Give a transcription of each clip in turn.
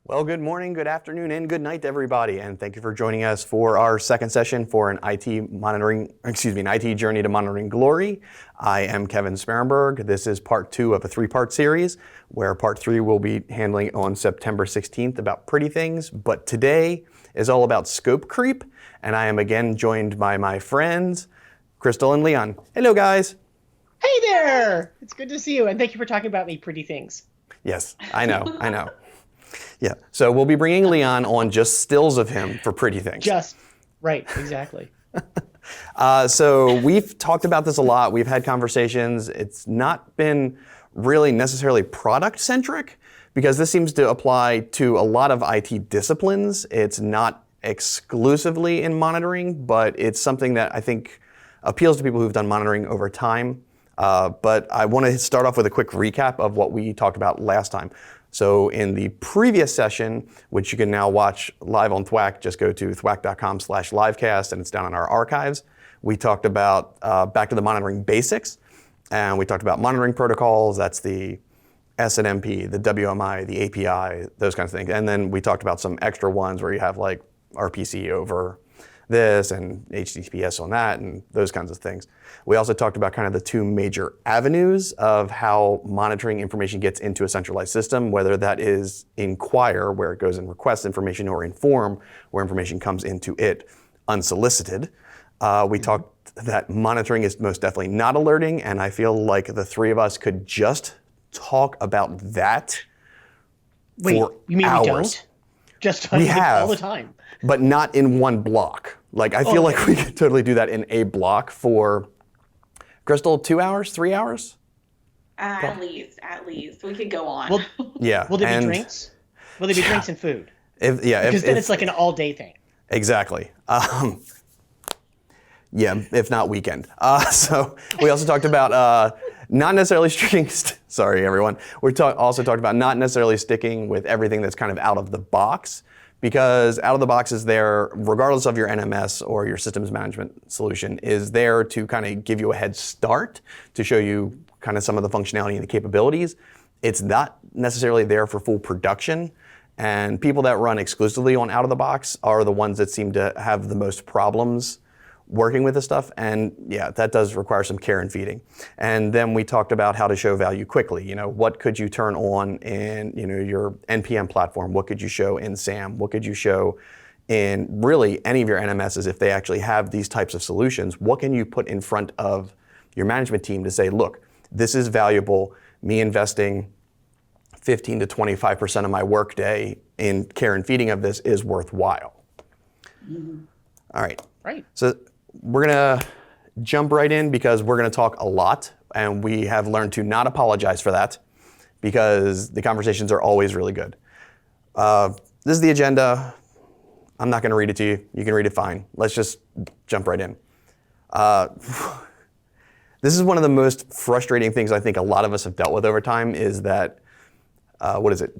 Well, good morning, good afternoon, and good night, everybody. And thank you for joining us for our second session for an IT journey to monitoring glory. I am Kevin Sparenberg. This is part 2 of a 3-part series, where part 3 will be handling on September 16th about pretty things. But today is all about scope creep. And I am again joined by my friends, Crystal and Leon. Hello, guys. Hey there! It's good to see you, and thank you for talking about me pretty things. Yes, I know. Yeah, so we'll be bringing Leon on just stills of him for pretty things. Right, exactly. So we've talked about this a lot. We've had conversations. It's not been really necessarily product-centric because this seems to apply to a lot of IT disciplines. It's not exclusively in monitoring, but it's something that I think appeals to people who've done monitoring over time. But I want to start off with a quick recap of what we talked about last time. So in the previous session, which you can now watch live on Thwack, just go to thwack.com/livecast and it's down in our archives. We talked about back to the monitoring basics, and we talked about monitoring protocols. That's the SNMP, the WMI, the API, those kinds of things. And then we talked about some extra ones where you have like RPC over this and HTTPS on that and those kinds of things. We also talked about kind of the 2 major avenues of how monitoring information gets into a centralized system, whether that is inquire, where it goes and requests information, or inform, where information comes into it unsolicited. We talked that monitoring is most definitely not alerting, and I feel like the 3 of us could just talk about that for you mean hours. We don't? Just talk about all the time. But not in one block. Like, I feel like we could totally do that in a block for, Crystal, 2 hours, 3 hours? At least. We could go on. Will there be drinks? Will there be drinks and food? Because then it's like an all-day thing. Exactly. If not weekend. So we also talked about not necessarily sticking, sorry everyone. We also talked about not necessarily sticking with everything that's kind of out of the box, because out of the box is there, regardless of your NMS or your systems management solution, is there to kind of give you a head start, to show you kind of some of the functionality and the capabilities. It's not necessarily there for full production. And people that run exclusively on out of the box are the ones that seem to have the most problems working with this stuff, and that does require some care and feeding. And then we talked about how to show value quickly. What could you turn on in your NPM platform? What could you show in SAM? What could you show in really any of your NMSs if they actually have these types of solutions? What can you put in front of your management team to say, look, this is valuable. Me investing 15 to 25% of my workday in care and feeding of this is worthwhile. Mm-hmm. All right. Right. So we're going to jump right in because we're going to talk a lot, and we have learned to not apologize for that because the conversations are always really good. This is the agenda. I'm not going to read it to you. You can read it fine. Let's just jump right in. This is one of the most frustrating things I think a lot of us have dealt with over time is that,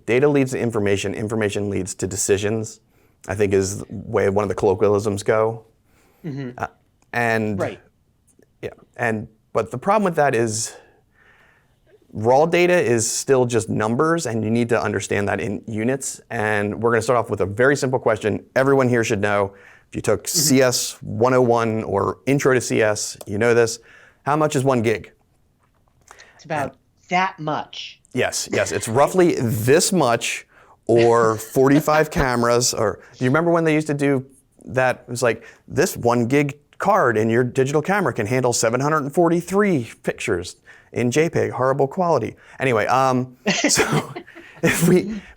data leads to information, information leads to decisions, I think is the way one of the colloquialisms go. Mm-hmm. But the problem with that is raw data is still just numbers, and you need to understand that in units. And we're going to start off with a very simple question everyone here should know. If you took CS 101 or Intro to CS, you know this. How much is 1 gig? It's about that much. Yes. It's roughly this much, or 45 cameras. Or do you remember when they used to do that? It was like, this 1 gig card in your digital camera can handle 743 pictures in JPEG, horrible quality. Anyway, so if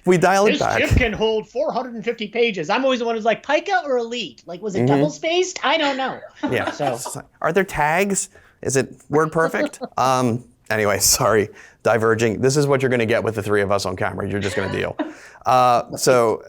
we dial it back. This chip can hold 450 pages. I'm always the one who's like, Pica or Elite? Like, was it double spaced? I don't know. Yeah. So are there tags? Is it word perfect? Anyway, sorry, diverging. This is what you're going to get with the 3 of us on camera. You're just going to deal. So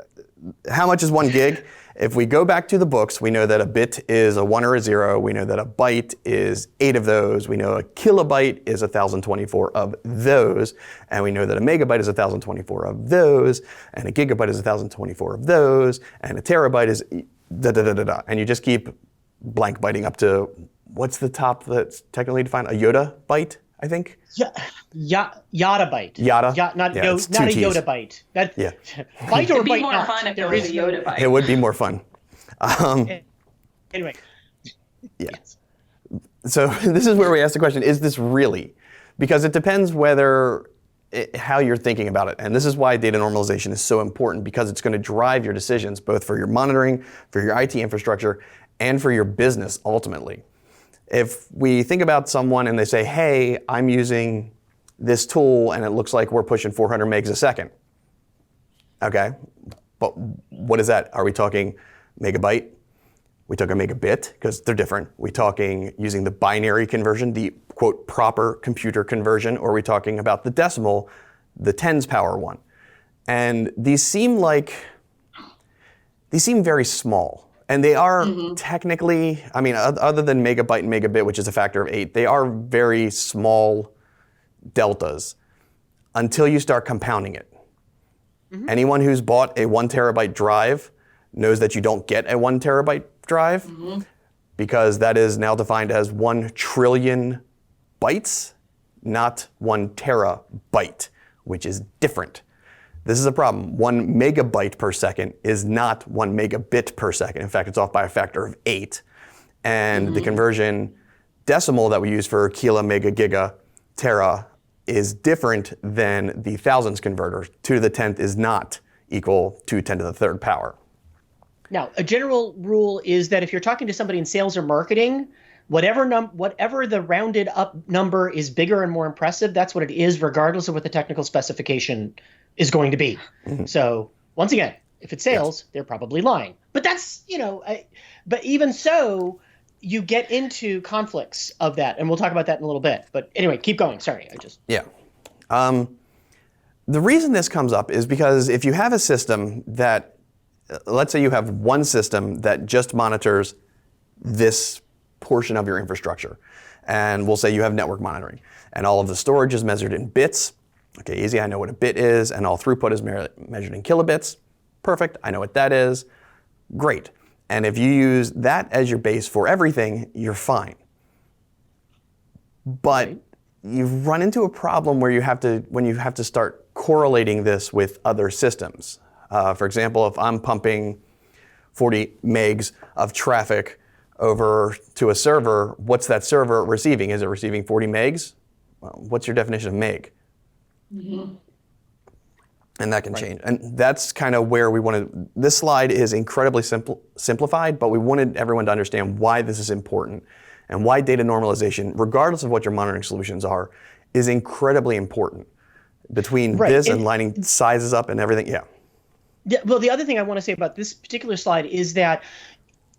how much is 1 gig? If we go back to the books, we know that a bit is a 1 or a 0. We know that a byte is 8 of those. We know a kilobyte is 1,024 of those. And we know that a megabyte is 1,024 of those. And a gigabyte is 1,024 of those. And a terabyte is da-da-da-da-da. And you just keep blank byting up to, what's the top that's technically defined? A yotta byte? I think. Yottabyte. Yotta? Not Yeah, it's not a two Ts. Yoda byte. That Yeah. byte or It'd be byte more not. fun if it There was is a no- Yoda bite. It would be more fun. Anyway. Yeah. Yes. So this is where we ask the question, is this really? Because it depends how you're thinking about it. And this is why data normalization is so important, because it's going to drive your decisions, both for your monitoring, for your IT infrastructure, and for your business ultimately. If we think about someone and they say, hey, I'm using this tool and it looks like we're pushing 400 megs a second. Okay, but what is that? Are we talking megabyte? We talking megabit, because they're different. We talking using the binary conversion, the quote proper computer conversion, or are we talking about the decimal, the tens power one? And these seem very small. And they are technically, I mean, other than megabyte and megabit, which is a factor of 8, they are very small deltas until you start compounding it. Anyone who's bought a 1 terabyte drive knows that you don't get a 1 terabyte drive because that is now defined as 1 trillion bytes, not 1 terabyte, which is different. This is a problem. 1 megabyte per second is not 1 megabit per second. In fact, it's off by a factor of 8. And the conversion decimal that we use for kilo, mega, giga, tera is different than the thousands converter. 2 to the 10th is not equal to 10 to the third power. Now, a general rule is that if you're talking to somebody in sales or marketing, whatever the rounded up number is bigger and more impressive, that's what it is, regardless of what the technical specification is going to be. So once again, if it's sales, they're probably lying. But that's, but even so, you get into conflicts of that, and we'll talk about that in a little bit. But anyway, keep going. Sorry, Yeah. The reason this comes up is because if you have a system that, let's say you have one system that just monitors this portion of your infrastructure, and we'll say you have network monitoring, and all of the storage is measured in bits. Okay, easy, I know what a bit is, and all throughput is measured in kilobits. Perfect, I know what that is. Great. And if you use that as your base for everything, you're fine. But you run into a problem where when you have to start correlating this with other systems. For example, if I'm pumping 40 megs of traffic over to a server, what's that server receiving? Is it receiving 40 megs? Well, what's your definition of meg? And that can change. And that's kind of where we wanted. This slide is incredibly simplified, but we wanted everyone to understand why this is important and why data normalization, regardless of what your monitoring solutions are, is incredibly important between this and lining sizes up and everything. Yeah. Well, the other thing I want to say about this particular slide is that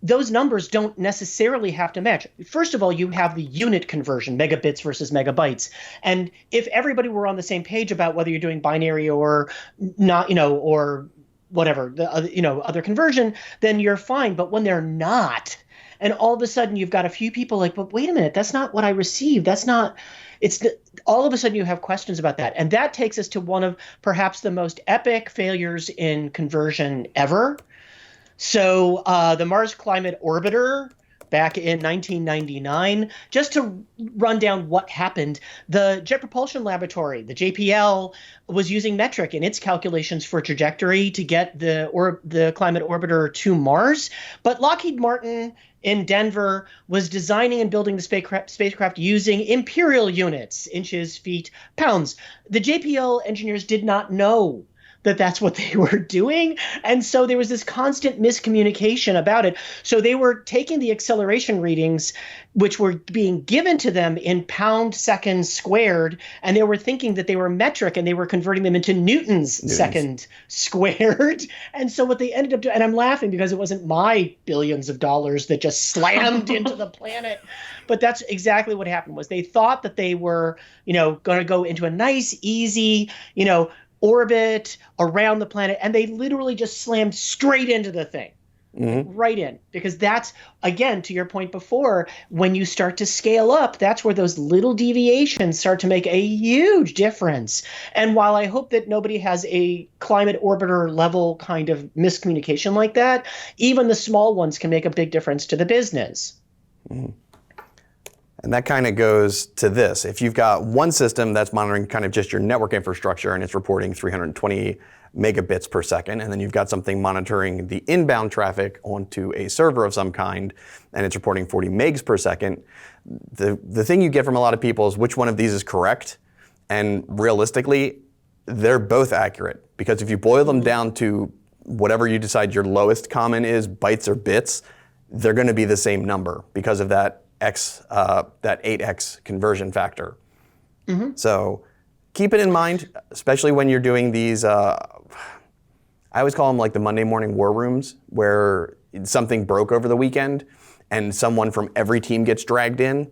those numbers don't necessarily have to match. First of all, you have the unit conversion, megabits versus megabytes. And if everybody were on the same page about whether you're doing binary or not, or whatever, the other conversion, then you're fine. But when they're not, and all of a sudden you've got a few people like, but wait a minute, that's not what I received. That's not, all of a sudden you have questions about that. And that takes us to one of perhaps the most epic failures in conversion ever. So the Mars Climate Orbiter back in 1999, just to run down what happened, the Jet Propulsion Laboratory, the JPL, was using metric in its calculations for trajectory to get the Climate Orbiter to Mars. But Lockheed Martin in Denver was designing and building the spacecraft using imperial units, inches, feet, pounds. The JPL engineers did not know that that's what they were doing. And so there was this constant miscommunication about it. So they were taking the acceleration readings, which were being given to them in pound seconds squared, and they were thinking that they were metric, and they were converting them into newtons second squared. And so what they ended up doing, and I'm laughing because it wasn't my billions of dollars that just slammed into the planet, but that's exactly what happened. Was they thought that they were, going to go into a nice, easy, orbit around the planet, and they literally just slammed straight into the thing. Right in. Because that's, again, to your point before, when you start to scale up, that's where those little deviations start to make a huge difference. And while I hope that nobody has a climate orbiter level kind of miscommunication like that, even the small ones can make a big difference to the business. And that kind of goes to this. If you've got one system that's monitoring kind of just your network infrastructure and it's reporting 320 megabits per second, and then you've got something monitoring the inbound traffic onto a server of some kind, and it's reporting 40 megs per second, the thing you get from a lot of people is which one of these is correct. And realistically, they're both accurate, because if you boil them down to whatever you decide your lowest common is, bytes or bits, they're going to be the same number because of that that 8x conversion factor. So keep it in mind, especially when you're doing these, I always call them like the Monday morning war rooms, where something broke over the weekend and someone from every team gets dragged in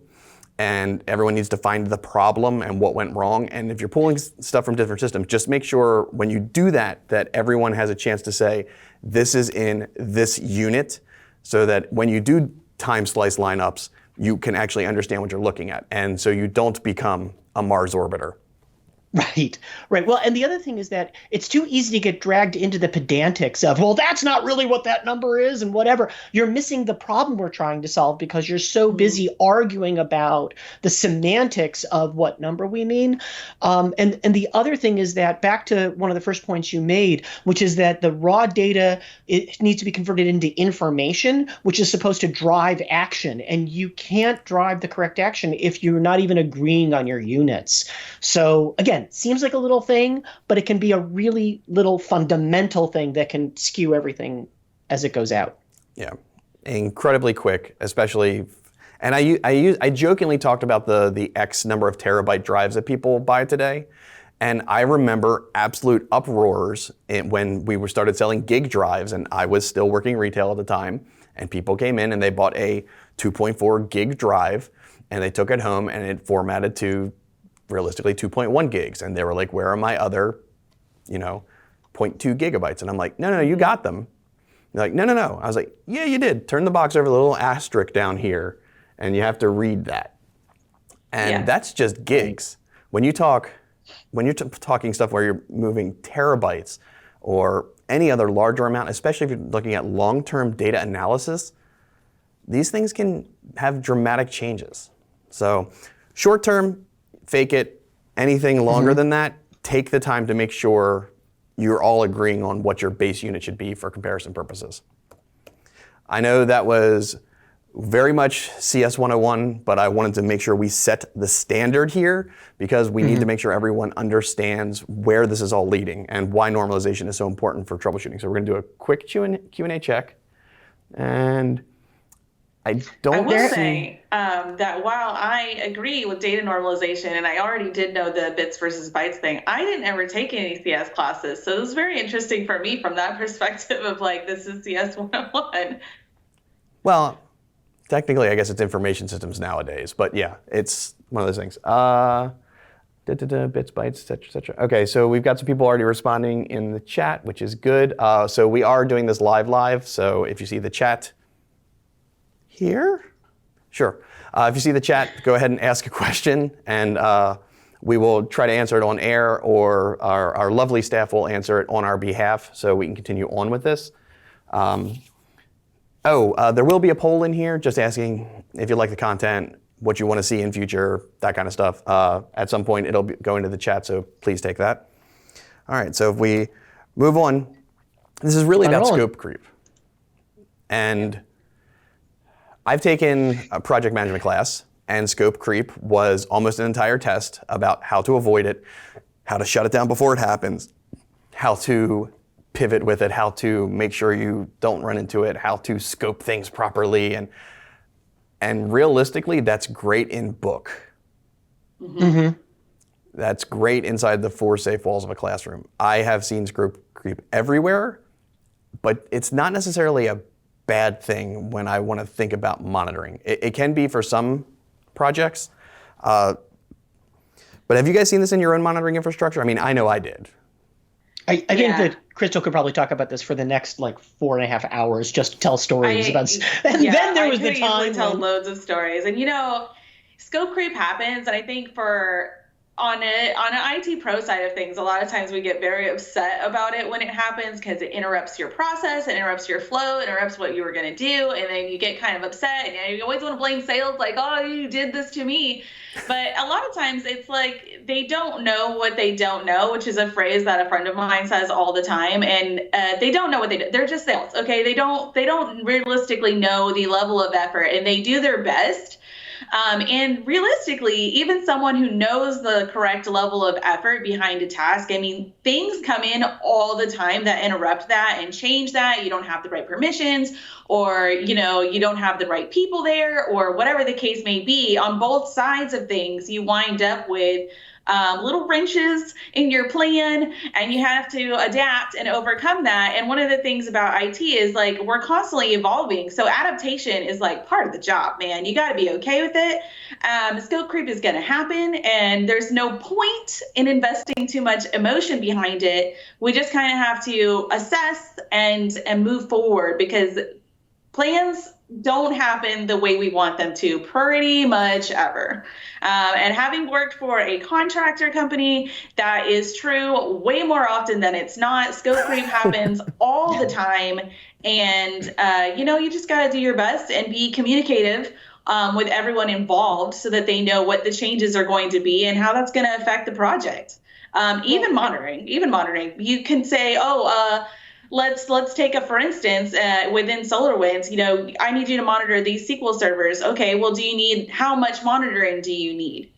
and everyone needs to find the problem and what went wrong. And if you're pulling stuff from different systems, just make sure when you do that, that everyone has a chance to say, this is in this unit, so that when you do time slice lineups, you can actually understand what you're looking at. And so you don't become a Mars orbiter. Right. Well, and the other thing is that it's too easy to get dragged into the pedantics of, well, that's not really what that number is and whatever. You're missing the problem we're trying to solve because you're so busy arguing about the semantics of what number we mean. And the other thing is that, back to one of the first points you made, which is that the raw data, it needs to be converted into information, which is supposed to drive action. And you can't drive the correct action if you're not even agreeing on your units. So again, seems like a little thing, but it can be a really little fundamental thing that can skew everything as it goes out. Yeah, incredibly quick, especially. And I jokingly talked about the X number of terabyte drives that people buy today. And I remember absolute uproars when we started selling gig drives, and I was still working retail at the time. And people came in and they bought a 2.4 gig drive, and they took it home and it formatted to realistically 2.1 gigs. And they were like, where are my other, 0.2 gigabytes? And I'm like, no, you got them. They're like, no. I was like, yeah, you did. Turn the box over, the little asterisk down here, and you have to read that. And that's just gigs. When you're talking stuff where you're moving terabytes or any other larger amount, especially if you're looking at long-term data analysis, these things can have dramatic changes. So short-term, fake it. Anything longer than that, take the time to make sure you're all agreeing on what your base unit should be for comparison purposes. I know that was very much CS 101, but I wanted to make sure we set the standard here, because we need to make sure everyone understands where this is all leading and why normalization is so important for troubleshooting. So we're going to do a quick Q&A check. And I will say that while I agree with data normalization, and I already did know the bits versus bytes thing, I didn't ever take any CS classes. So it was very interesting for me from that perspective of like, this is CS 101. Well, technically, I guess it's information systems nowadays. But yeah, it's one of those things. Bits, bytes, et cetera, et cetera. Okay, so we've got some people already responding in the chat, which is good. So we are doing this live. So if you see the chat here? Sure. If you see the chat, go ahead and ask a question, and we will try to answer it on air, or our lovely staff will answer it on our behalf so we can continue on with this. There will be a poll in here just asking if you like the content, what you want to see in future, that kind of stuff. At some point, it'll go into the chat, so please take that. All right, so if we move on, this is really about scope creep. And I've taken a project management class, and scope creep was almost an entire test about how to avoid it, how to shut it down before it happens, how to pivot with it, how to make sure you don't run into it, how to scope things properly. And realistically, that's great in book. That's great inside the four safe walls of a classroom. I have seen scope creep everywhere, but it's not necessarily a bad thing when I want to think about monitoring. It can be for some projects. But have you guys seen this in your own monitoring infrastructure? I mean, I know I did. I think that Crystal could probably talk about this for the next 4.5 hours, just to tell stories about. And then there was the time tell loads of stories, and scope creep happens, and I think for on an IT pro side of things, a lot of times we get very upset about it when it happens because it interrupts your process, it interrupts your flow, it interrupts what you were going to do, and then you get kind of upset, and you always want to blame sales, like, oh, you did this to me. But a lot of times it's like they don't know what they don't know, which is a phrase that a friend of mine says all the time, and they don't know what they do. They're just sales, okay? They don't realistically know the level of effort, and they do their best. And realistically, even someone who knows the correct level of effort behind a task, I mean, things come in all the time that interrupt that and change that. You don't have the right permissions, or, you don't have the right people there, or whatever the case may be. On both sides of things, you wind up with little wrenches in your plan, and you have to adapt and overcome that. And one of the things about IT is like we're constantly evolving, so adaptation is like part of the job, man. You got to be okay with it. Skill creep is going to happen, and there's no point in investing too much emotion behind it. We just kind of have to assess and move forward, because plans don't happen the way we want them to pretty much ever. And having worked for a contractor company, that is true way more often than it's not. Scope creep happens all the time. And, you just got to do your best and be communicative with everyone involved so that they know what the changes are going to be and how that's going to affect the project. Even monitoring, you can say, let's take for instance, within SolarWinds, I need you to monitor these SQL servers. Okay, well, how much monitoring do you need?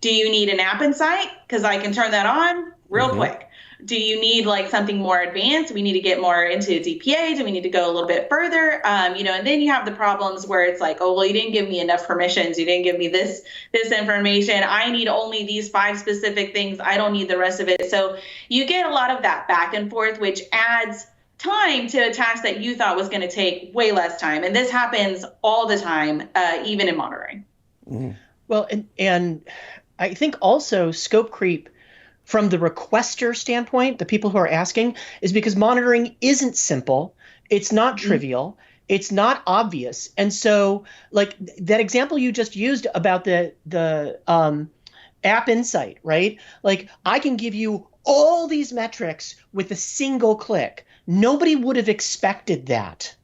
Do you need an app insight? Because I can turn that on real quick. Do you need like something more advanced? We need to get more into DPA. Do we need to go a little bit further? And then you have the problems where it's like, oh, well, you didn't give me enough permissions. You didn't give me this information. I need only these 5 specific things. I don't need the rest of it. So you get a lot of that back and forth, which adds time to a task that you thought was going to take way less time. And this happens all the time, even in monitoring. Well, and I think also scope creep from the requester standpoint, the people who are asking, is because monitoring isn't simple. It's not trivial. It's not obvious. And so like that example you just used about the app insight, right? Like I can give you all these metrics with a single click. Nobody would have expected that.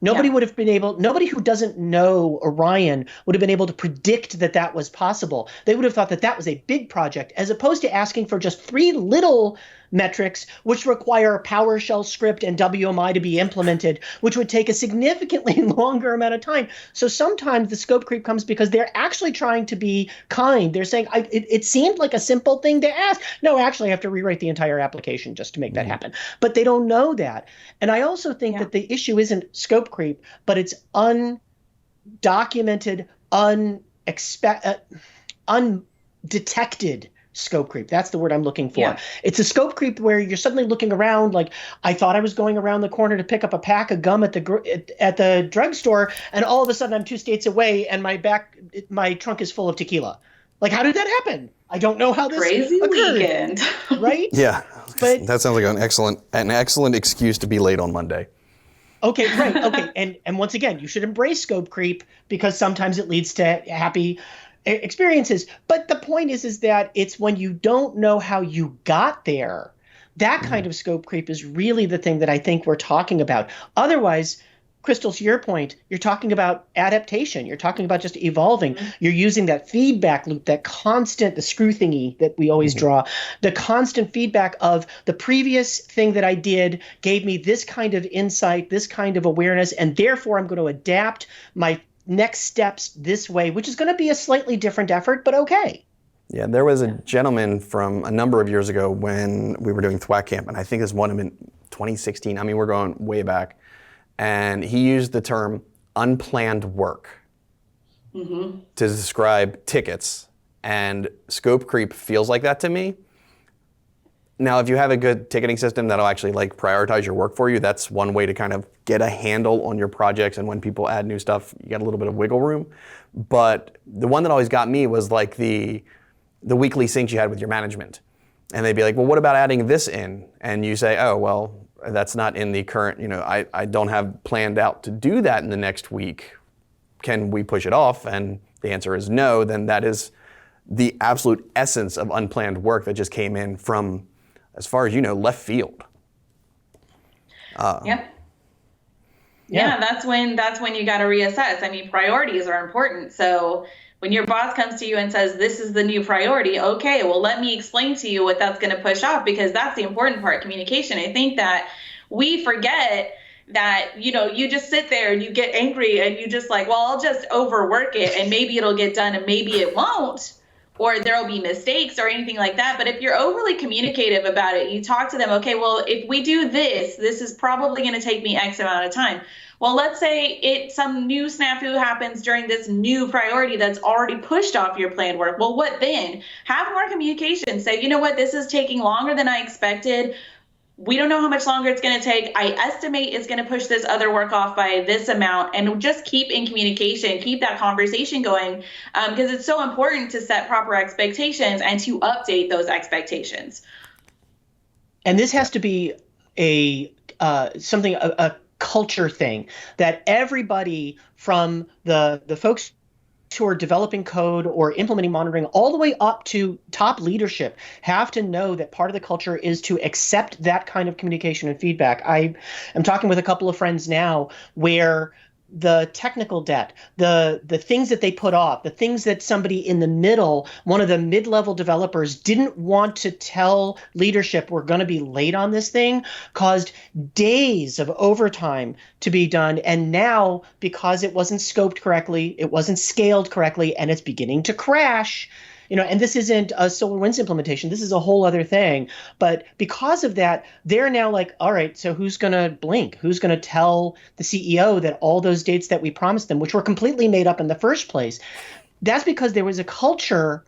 Nobody would have been able, nobody who doesn't know Orion would have been able to predict that that was possible. They would have thought that that was a big project, as opposed to asking for just 3 little metrics, which require a PowerShell script and WMI to be implemented, which would take a significantly longer amount of time. So sometimes the scope creep comes because they're actually trying to be kind. They're saying, it seemed like a simple thing to ask. No, actually, I have to rewrite the entire application just to make that happen. But they don't know that. And I also think that the issue isn't scope creep, but it's undocumented, undetected scope creep. That's the word I'm looking for. Yeah. It's a scope creep where you're suddenly looking around like, I thought I was going around the corner to pick up a pack of gum at the drugstore, and all of a sudden I'm 2 states away and my trunk is full of tequila. Like, how did that happen? I don't know how this crazy occurred. Weekend. Right? Yeah. But that sounds like an excellent excuse to be late on Monday. Okay, right. Okay. And once again, you should embrace scope creep because sometimes it leads to happy experiences. But the point is that it's when you don't know how you got there, that kind of scope creep is really the thing that I think we're talking about. Otherwise, Crystal, to your point, you're talking about adaptation. You're talking about just evolving. You're using that feedback loop, that constant, the screw thingy that we always draw, the constant feedback of the previous thing that I did gave me this kind of insight, this kind of awareness, and therefore I'm going to adapt my next steps this way, which is going to be a slightly different effort, but okay. Yeah, there was a gentleman from a number of years ago when we were doing Thwack Camp, and I think this one in 2016. I mean, we're going way back. And he used the term unplanned work to describe tickets. And scope creep feels like that to me. Now, if you have a good ticketing system that'll actually like prioritize your work for you, that's one way to kind of get a handle on your projects. And when people add new stuff, you get a little bit of wiggle room. But the one that always got me was like the weekly syncs you had with your management. And they'd be like, well, what about adding this in? And you say, oh, well, that's not in the current, I don't have planned out to do that in the next week. Can we push it off? And the answer is no. Then that is the absolute essence of unplanned work that just came in from, as far as you know, left field. Yeah, that's when you got to reassess. I mean, priorities are important. So when your boss comes to you and says, this is the new priority, okay, well, let me explain to you what that's going to push off, because that's the important part, communication. I think that we forget that, you just sit there and you get angry and you just like, well, I'll just overwork it and maybe it'll get done and maybe it won't, or there'll be mistakes or anything like that. But if you're overly communicative about it, you talk to them, okay, well, if we do this is probably going to take me X amount of time. Well, let's say some new snafu happens during this new priority that's already pushed off your planned work. Well, what then? Have more communication. Say, you know what, this is taking longer than I expected. We don't know how much longer it's going to take. I estimate it's going to push this other work off by this amount, and just keep in communication, keep that conversation going, because it's so important to set proper expectations and to update those expectations. And this has to be a culture thing, that everybody from the folks who are developing code or implementing monitoring all the way up to top leadership have to know that part of the culture is to accept that kind of communication and feedback. I am talking with a couple of friends now where the technical debt, the things that they put off, the things that somebody in the middle, one of the mid-level developers didn't want to tell leadership we're going to be late on this thing, caused days of overtime to be done. And now, because it wasn't scoped correctly, it wasn't scaled correctly, and it's beginning to crash, and this isn't a SolarWinds implementation. This is a whole other thing. But because of that, they're now like, all right, so who's going to blink? Who's going to tell the CEO that all those dates that we promised them, which were completely made up in the first place? That's because there was a culture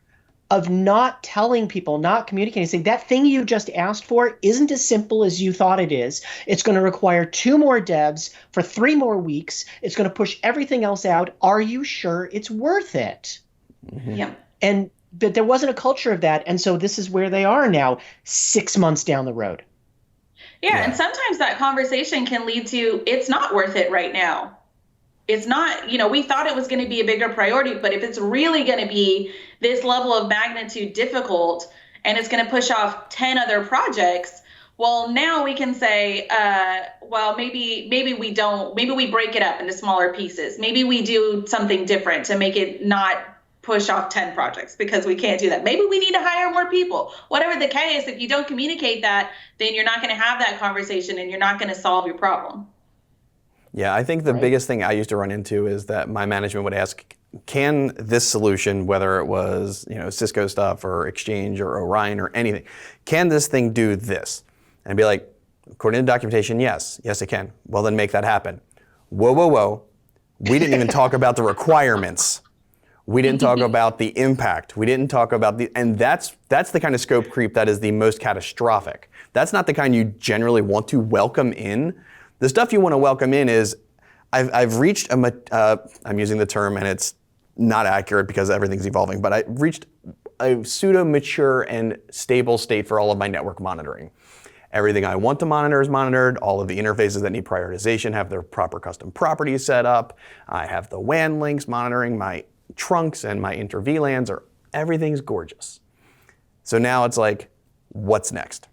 of not telling people, not communicating, saying that thing you just asked for isn't as simple as you thought it is. It's going to require 2 more devs for 3 more weeks. It's going to push everything else out. Are you sure it's worth it? Mm-hmm. Yeah. But there wasn't a culture of that. And so this is where they are now, 6 months down the road. Yeah. And sometimes that conversation can lead to, it's not worth it right now. It's not, we thought it was going to be a bigger priority, but if it's really going to be this level of magnitude difficult and it's going to push off 10 other projects, well, now we can say, well, maybe we break it up into smaller pieces. Maybe we do something different to make it not push off 10 projects, because we can't do that. Maybe we need to hire more people. Whatever the case, if you don't communicate that, then you're not going to have that conversation and you're not going to solve your problem. Yeah, I think the biggest thing I used to run into is that my management would ask, can this solution, whether it was Cisco stuff or Exchange or Orion or anything, can this thing do this? And I'd be like, according to documentation, yes it can. Well, then make that happen. Whoa. We didn't even talk about the requirements. We didn't talk about the impact. We didn't talk about and that's the kind of scope creep that is the most catastrophic. That's not the kind you generally want to welcome in. The stuff you want to welcome in is, I've reached I'm using the term and it's not accurate because everything's evolving, but I reached a pseudo-mature and stable state for all of my network monitoring. Everything I want to monitor is monitored. All of the interfaces that need prioritization have their proper custom properties set up. I have the WAN links monitoring my trunks and my inter VLANs, everything's gorgeous. So now it's like, what's next?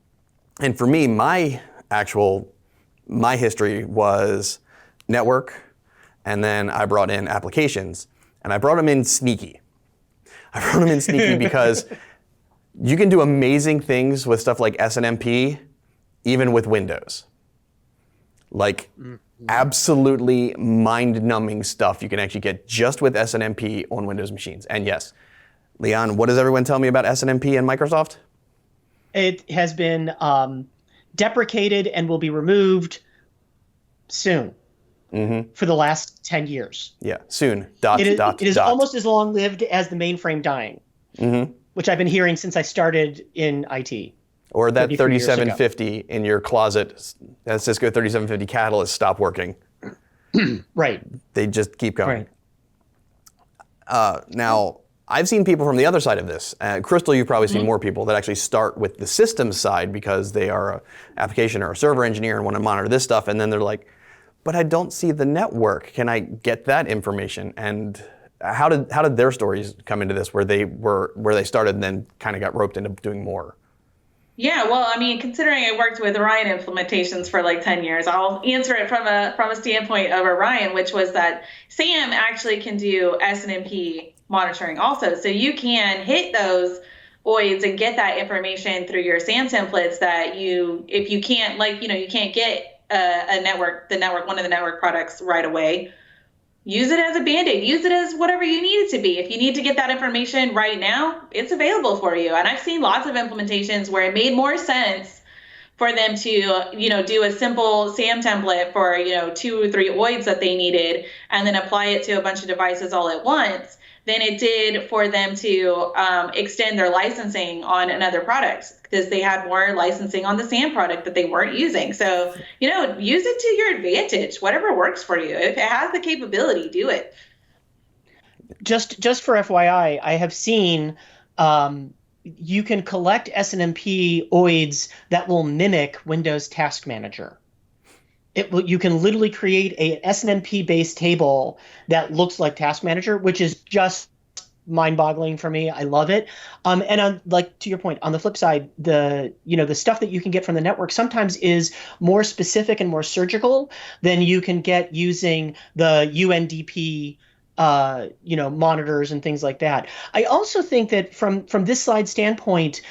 And for me, my history was network, and then I brought in applications, and I brought them in sneaky. Because you can do amazing things with stuff like SNMP, even with Windows. Like absolutely mind-numbing stuff you can actually get just with SNMP on Windows machines. And yes, Leon, what does everyone tell me about SNMP and Microsoft? It has been deprecated and will be removed soon for the last 10 years. Yeah, soon. It is almost as long-lived as the mainframe dying, which I've been hearing since I started in IT. Or that 3750 in your closet, that Cisco 3750 Catalyst stopped working. Right. They just keep going. Right. Now, I've seen people from the other side of this. Crystal, you've probably seen more people that actually start with the systems side because they are an application or a server engineer and want to monitor this stuff. And then they're like, but I don't see the network. Can I get that information? And how did their stories come into this, where they started and then kind of got roped into doing more? Yeah, well, I mean, considering I worked with Orion implementations for like 10 years, I'll answer it from a standpoint of Orion, which was that SAM actually can do SNMP monitoring also. So you can hit those voids and get that information through your SAM templates that if you can't, you can't get one of the network products right away. Use it as a Band-Aid. Use it as whatever you need it to be. If you need to get that information right now, it's available for you. And I've seen lots of implementations where it made more sense for them to, do a simple SAM template for, 2 or 3 voids that they needed and then apply it to a bunch of devices all at once than it did for them to extend their licensing on another product, because they had more licensing on the SAM product that they weren't using. So, use it to your advantage, whatever works for you. If it has the capability, do it. Just for FYI, I have seen you can collect SNMP OIDs that will mimic Windows Task Manager. You can literally create a SNMP-based table that looks like Task Manager, which is just mind-boggling for me. I love it. And on, to your point, on the flip side, the stuff that you can get from the network sometimes is more specific and more surgical than you can get using the UNDP monitors and things like that. I also think that from this slide standpoint,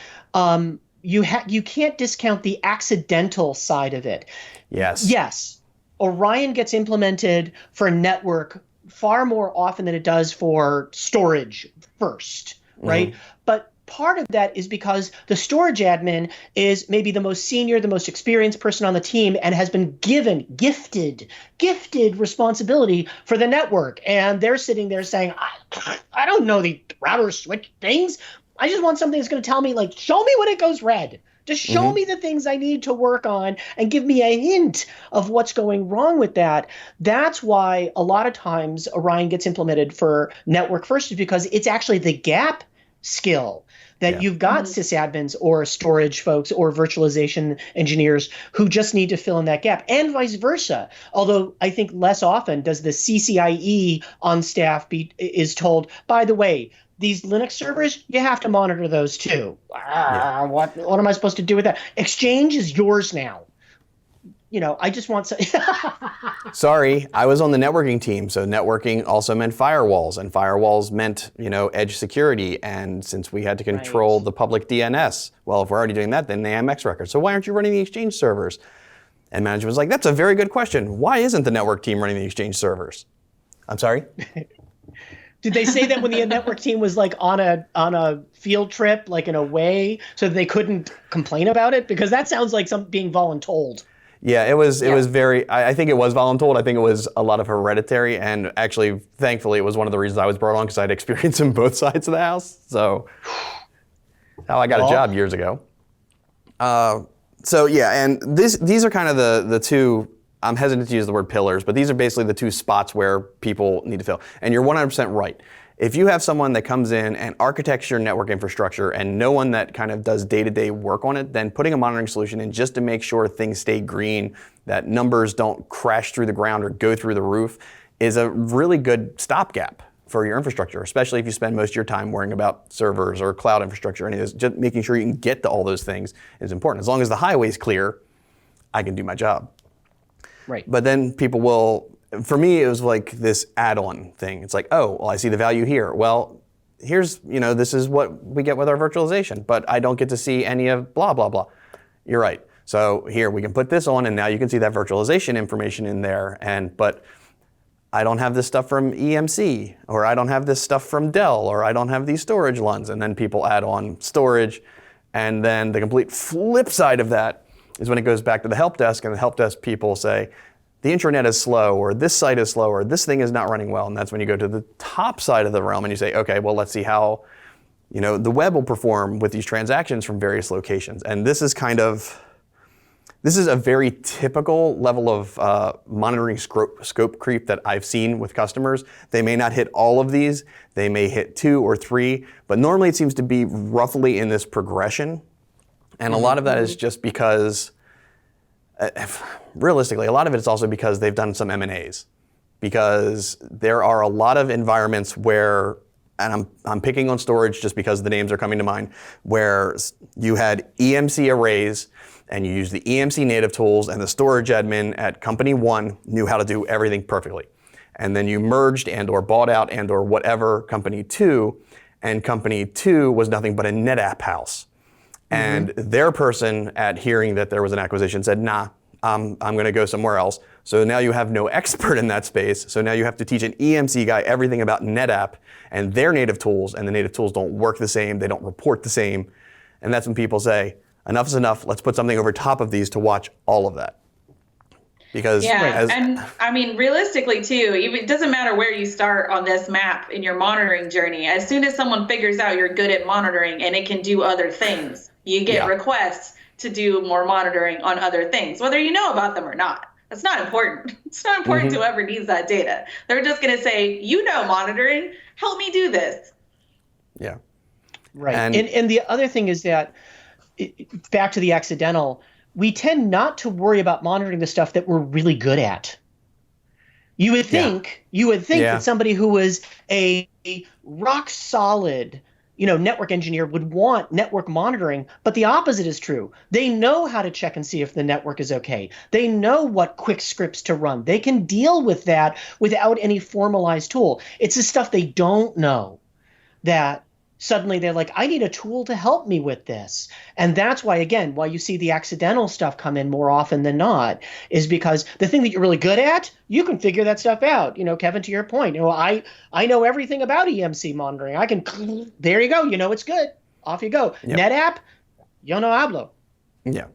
you can't discount the accidental side of it. Yes. Orion gets implemented for network far more often than it does for storage first, right? Mm-hmm. But part of that is because the storage admin is maybe the most senior, the most experienced person on the team, and has been gifted responsibility for the network. And they're sitting there saying, I don't know the router switch things. I just want something that's going to tell me, show me when it goes red. Just show me the things I need to work on and give me a hint of what's going wrong with that. That's why a lot of times Orion gets implemented for network first, is because it's actually the gap skill that you've got sysadmins or storage folks or virtualization engineers who just need to fill in that gap, and vice versa. Although I think less often does the CCIE on staff is told, by the way, these Linux servers, you have to monitor those too. What am I supposed to do with that? Exchange is yours now. I just want Sorry, I was on the networking team, so networking also meant firewalls, and firewalls meant, edge security, and since we had to control the public DNS, well, if we're already doing that, then the AMX record. So why aren't you running the Exchange servers? And management was like, that's a very good question. Why isn't the network team running the Exchange servers? I'm sorry? Did they say that when the network team was on a field trip, in a way, so that they couldn't complain about it? Because that sounds like being voluntold. Yeah, it was very, I think it was voluntold. I think it was a lot of hereditary, and actually, thankfully, it was one of the reasons I was brought on, because I had experience in both sides of the house. So, how I got a job years ago. And these are kind of the two, I'm hesitant to use the word pillars, but these are basically the two spots where people need to fill. And you're 100% right. If you have someone that comes in and architects your network infrastructure and no one that kind of does day-to-day work on it, then putting a monitoring solution in just to make sure things stay green, that numbers don't crash through the ground or go through the roof, is a really good stopgap for your infrastructure, especially if you spend most of your time worrying about servers or cloud infrastructure or any of this. Just making sure you can get to all those things is important. As long as the highway's clear, I can do my job. Right. But then people will, for me, it was like this add-on thing. It's like, oh, well, I see the value here. Well, here's, this is what we get with our virtualization, but I don't get to see any of blah, blah, blah. You're right. So here, we can put this on, and now you can see that virtualization information in there. But I don't have this stuff from EMC, or I don't have this stuff from Dell, or I don't have these storage LUNs. And then people add on storage. And then the complete flip side of that is when it goes back to the help desk, and the help desk people say, the intranet is slow, or this site is slow, or this thing is not running well. And that's when you go to the top side of the realm and you say, okay, well, let's see how the web will perform with these transactions from various locations. And this is a very typical level of monitoring scope creep that I've seen with customers. They may not hit all of these. They may hit 2 or 3, but normally it seems to be roughly in this progression. And a lot of that is just because, realistically, a lot of it is also because they've done some M&As. because there are a lot of environments where, and I'm picking on storage just because the names are coming to mind, where you had EMC arrays and you used the EMC native tools, and the storage admin at company 1 knew how to do everything perfectly. And then you merged and or bought out and or whatever company 2, and company 2 was nothing but a NetApp house. And their person, at hearing that there was an acquisition, said, nah, I'm going to go somewhere else. So now you have no expert in that space. So now you have to teach an EMC guy everything about NetApp and their native tools, and the native tools don't work the same. They don't report the same. And that's when people say, enough is enough. Let's put something over top of these to watch all of that. Because and I mean, realistically too, it doesn't matter where you start on this map in your monitoring journey. As soon as someone figures out you're good at monitoring and it can do other things, you get requests to do more monitoring on other things, whether you know about them or not. That's not important. It's not important to whoever needs that data. They're just going to say, you know, monitoring, help me do this. Yeah. Right. And the other thing is that, back to the accidental, we tend not to worry about monitoring the stuff that we're really good at. You would think that somebody who was a rock solid, network engineer would want network monitoring, but the opposite is true. They know how to check and see if the network is okay. They know what quick scripts to run. They can deal with that without any formalized tool. It's the stuff they don't know that suddenly they're like, I need a tool to help me with this. And that's why, again, why you see the accidental stuff come in more often than not, is because the thing that you're really good at, you can figure that stuff out. Kevin, to your point, I know everything about EMC monitoring. I can, there you go. It's good. Off you go. Yep. NetApp, yo no hablo. Yeah.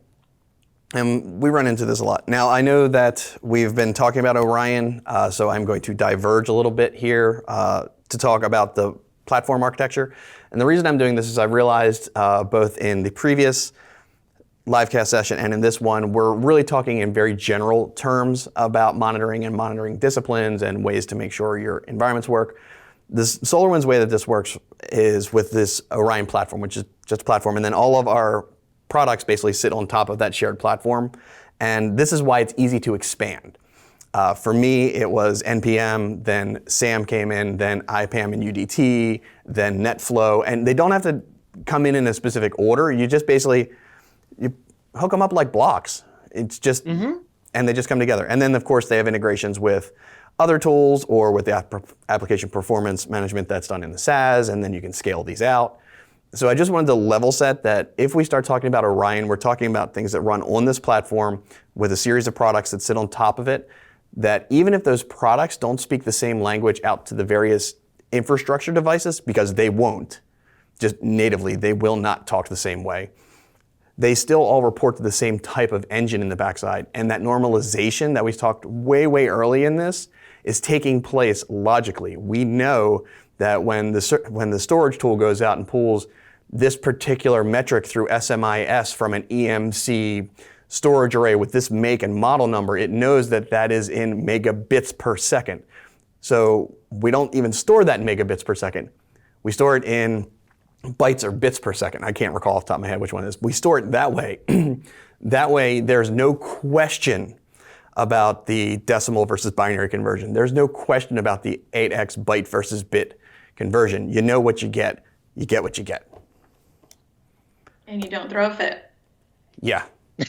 And we run into this a lot. Now, I know that we've been talking about Orion, so I'm going to diverge a little bit here to talk about the platform architecture. And the reason I'm doing this is I've realized both in the previous livecast session and in this one, we're really talking in very general terms about monitoring and monitoring disciplines and ways to make sure your environments work. This SolarWinds way that this works is with this Orion platform, which is just a platform, and then all of our products basically sit on top of that shared platform. And this is why it's easy to expand. For me, it was NPM, then SAM came in, then IPAM and UDT, then NetFlow, and they don't have to come in a specific order. You just basically, you hook them up like blocks. It's just, and they just come together. And then of course they have integrations with other tools or with the application performance management that's done in the SaaS, and then you can scale these out. So I just wanted to level set that if we start talking about Orion, we're talking about things that run on this platform with a series of products that sit on top of it, that even if those products don't speak the same language out to the various infrastructure devices, because they won't, just natively, they will not talk the same way, they still all report to the same type of engine in the backside. And that normalization that we talked way, way early in this is taking place logically. We know that when the storage tool goes out and pulls this particular metric through SMIS from an EMC storage array with this make and model number, it knows that that is in megabits per second. So we don't even store that in megabits per second. We store it in bytes or bits per second. I can't recall off the top of my head which one it is. We store it that way. That way there's no question about the decimal versus binary conversion. There's no question about the 8x byte versus bit conversion. You know what you get. You get what you get. And you don't throw a fit. Yeah.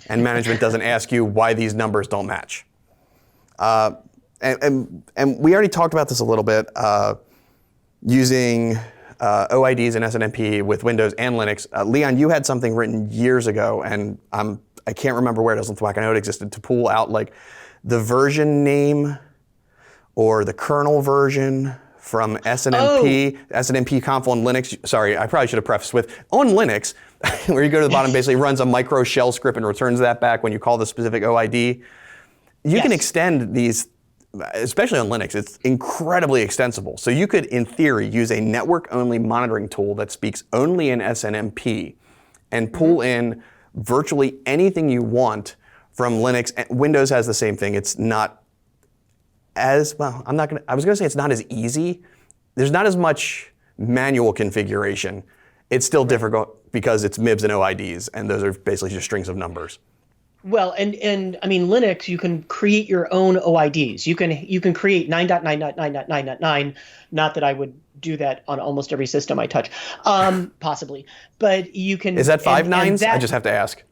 And management doesn't ask you why these numbers don't match. And we already talked about this a little bit, using OIDs and SNMP with Windows and Linux. Leon, you had something written years ago, and I can't remember where it is on Thwack. I know it existed, to pull out like the version name or the kernel version from SNMP, SNMP conf on Linux. Sorry, I probably should have prefaced with on Linux, where you go to the bottom, basically runs a micro shell script and returns that back when you call the specific OID. You can extend these, especially on Linux, it's incredibly extensible. So you could, in theory, use a network-only monitoring tool that speaks only in SNMP and pull in virtually anything you want from Linux. Windows has the same thing. It's not as, well, I was gonna say it's not as easy. There's not as much manual configuration. It's still difficult because it's MIBs and OIDs, and those are basically just strings of numbers. Well, and I mean Linux, you can create your own OIDs. You can create 9.9.9.9.9. Not that I would do that on almost every system I touch, possibly, but you can. Is that five and nines? that, I just have to ask.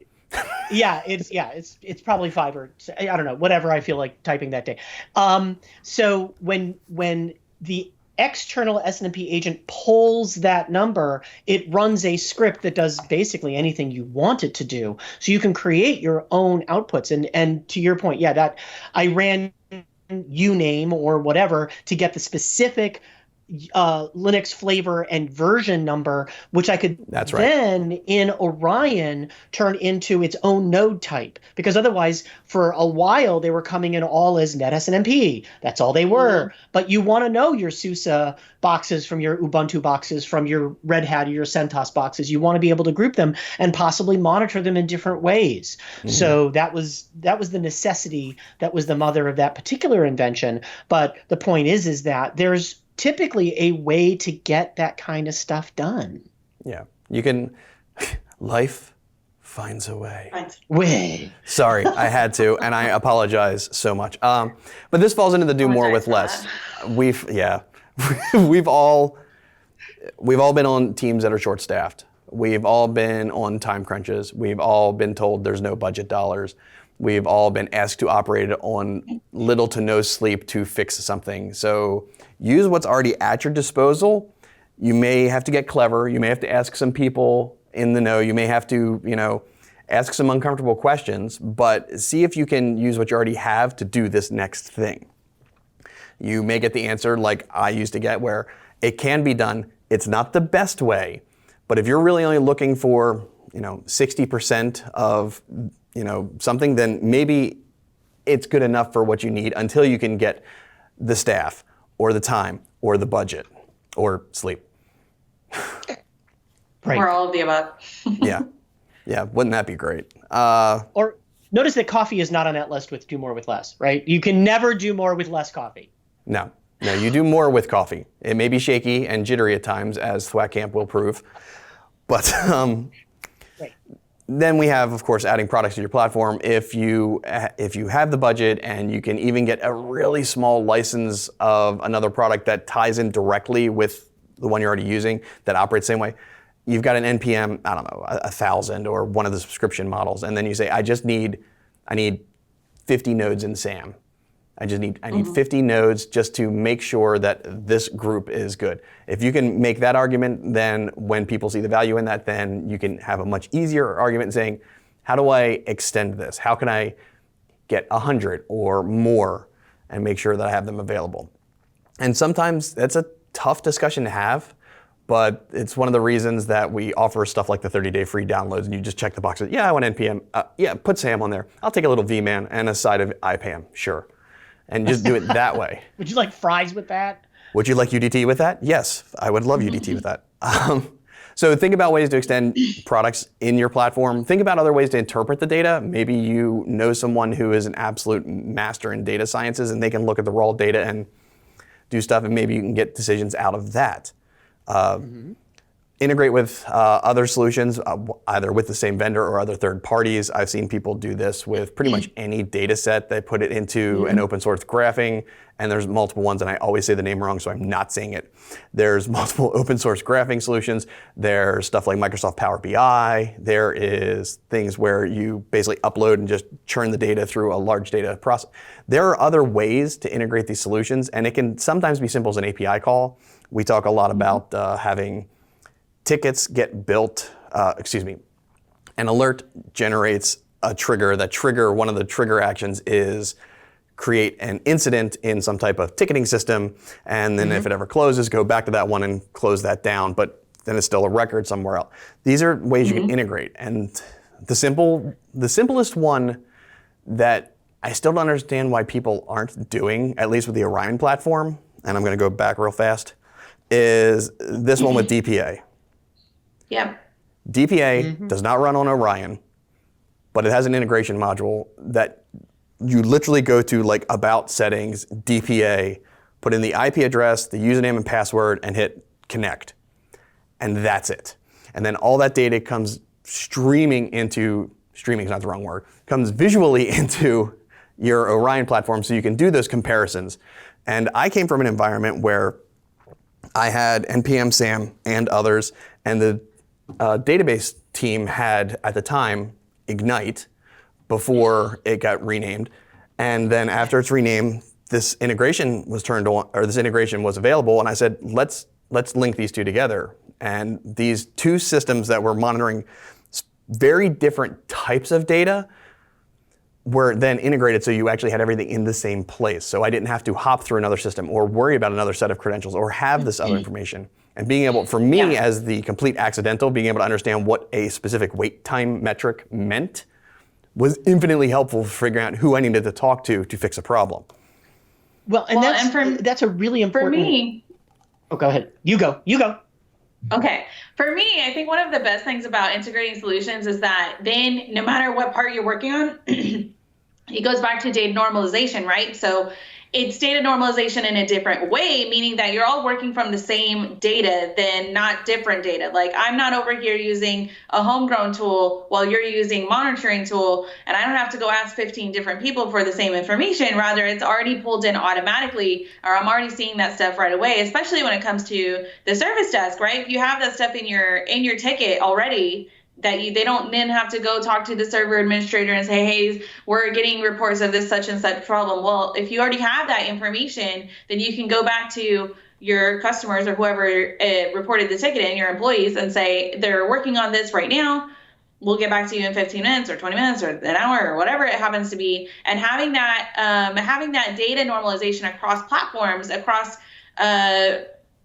It's probably 5 or I don't know, whatever I feel like typing that day. So when the external SNMP agent pulls that number, it runs a script that does basically anything you want it to do. So you can create your own outputs. And to your point, that I ran uname or whatever to get the specific Linux flavor and version number, which I could then in Orion turn into its own node type. Because otherwise, for a while, they were coming in all as NetSNMP. That's all they were. Mm-hmm. But you want to know your SUSE boxes from your Ubuntu boxes, from your Red Hat or your CentOS boxes. You want to be able to group them and possibly monitor them in different ways. Mm-hmm. So that was the necessity that was the mother of that particular invention. But the point is that there's typically a way to get that kind of stuff done. Yeah, you can. Life finds a way. Way. Sorry, I had to, and I apologize so much. But this falls into the do more with less. We've all been on teams that are short-staffed. We've all been on time crunches. We've all been told there's no budget dollars. We've all been asked to operate on little to no sleep to fix something. So use what's already at your disposal. You may have to get clever. You may have to ask some people in the know. You may have to, ask some uncomfortable questions, but see if you can use what you already have to do this next thing. You may get the answer like I used to get where it can be done. It's not the best way, but if you're really only looking for, 60% of something, then maybe it's good enough for what you need until you can get the staff or the time or the budget or sleep. Right. Or all of the above. Yeah. Wouldn't that be great? Or notice that coffee is not on that list with do more with less, right? You can never do more with less coffee. No, you do more with coffee. It may be shaky and jittery at times, as Thwack Camp will prove, but then we have, of course, adding products to your platform. If you have the budget and you can even get a really small license of another product that ties in directly with the one you're already using that operates the same way, you've got an NPM, 1,000 or one of the subscription models, and then you say, I need 50 nodes in SAM. I need 50 nodes just to make sure that this group is good. If you can make that argument, then when people see the value in that, then you can have a much easier argument saying, how do I extend this? How can I get 100 or more and make sure that I have them available? And sometimes that's a tough discussion to have, but it's one of the reasons that we offer stuff like the 30-day free downloads, and you just check the box. I want NPM. Put SAM on there. I'll take a little vman and a side of IPAM, sure. And just do it that way. Would you like fries with that? Would you like UDT with that? Yes, I would love UDT with that. So think about ways to extend products in your platform. Think about other ways to interpret the data. Maybe you know someone who is an absolute master in data sciences and they can look at the raw data and do stuff, and maybe you can get decisions out of that. Integrate with other solutions, either with the same vendor or other third parties. I've seen people do this with pretty much any data set. They put it into an open source graphing, and there's multiple ones, and I always say the name wrong, so I'm not saying it. There's multiple open source graphing solutions. There's stuff like Microsoft Power BI. There is things where you basically upload and just churn the data through a large data process. There are other ways to integrate these solutions, and it can sometimes be simple as an API call. We talk a lot about having tickets get built, an alert generates a trigger. That trigger, one of the trigger actions is create an incident in some type of ticketing system, and then if it ever closes, go back to that one and close that down, but then it's still a record somewhere else. These are ways you can integrate, and the simplest one that I still don't understand why people aren't doing, at least with the Orion platform, and I'm gonna go back real fast, is this one with DPA. Yeah. DPA does not run on Orion, but it has an integration module that you literally go to like about settings, DPA, put in the IP address, the username and password, and hit connect. And that's it. And then all that data comes streaming into streaming is not the wrong word, comes visually into your Orion platform so you can do those comparisons. And I came from an environment where I had NPM SAM and others, and the database team had, at the time, Ignite before it got renamed. And then after it's renamed, this integration was turned on, or this integration was available, and I said, let's link these two together. And these two systems that were monitoring very different types of data were then integrated so you actually had everything in the same place. So I didn't have to hop through another system or worry about another set of credentials or have this other information. And being able, for me as the complete accidental, being able to understand what a specific wait time metric meant was infinitely helpful for figuring out who I needed to talk to fix a problem. Well, that's a really important... For me... Oh, go ahead. You go. Okay. For me, I think one of the best things about integrating solutions is that then no matter what part you're working on, it goes back to data normalization, right? So it's data normalization in a different way, meaning that you're all working from the same data, then not different data. Like I'm not over here using a homegrown tool while you're using monitoring tool, and I don't have to go ask 15 different people for the same information. Rather, it's already pulled in automatically, or I'm already seeing that stuff right away, especially when it comes to the service desk, right? If you have that stuff in your ticket already, that they don't then have to go talk to the server administrator and say, hey, we're getting reports of this such and such problem. Well, if you already have that information, then you can go back to your customers or whoever reported the ticket in, your employees, and say, they're working on this right now. We'll get back to you in 15 minutes or 20 minutes or an hour or whatever it happens to be. And having that data normalization across platforms, across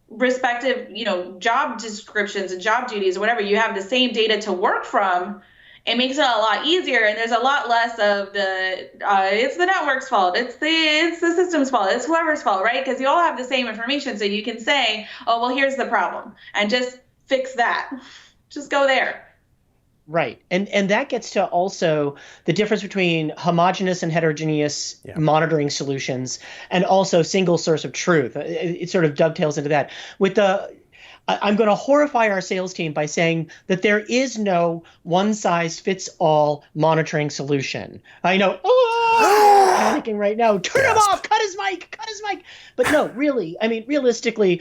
respective, job descriptions and job duties or whatever, you have the same data to work from. It makes it a lot easier, and there's a lot less of it's the network's fault, it's the system's fault, it's whoever's fault, right? Because you all have the same information, so you can say, oh, well, here's the problem, and just fix that. Just go there. Right. And that gets to also the difference between homogeneous and heterogeneous monitoring solutions and also single source of truth. It sort of dovetails into that. I'm going to horrify our sales team by saying that there is no one-size-fits-all monitoring solution. I know, panicking right now. Turn him off, cut his mic. But no, really, I mean, realistically,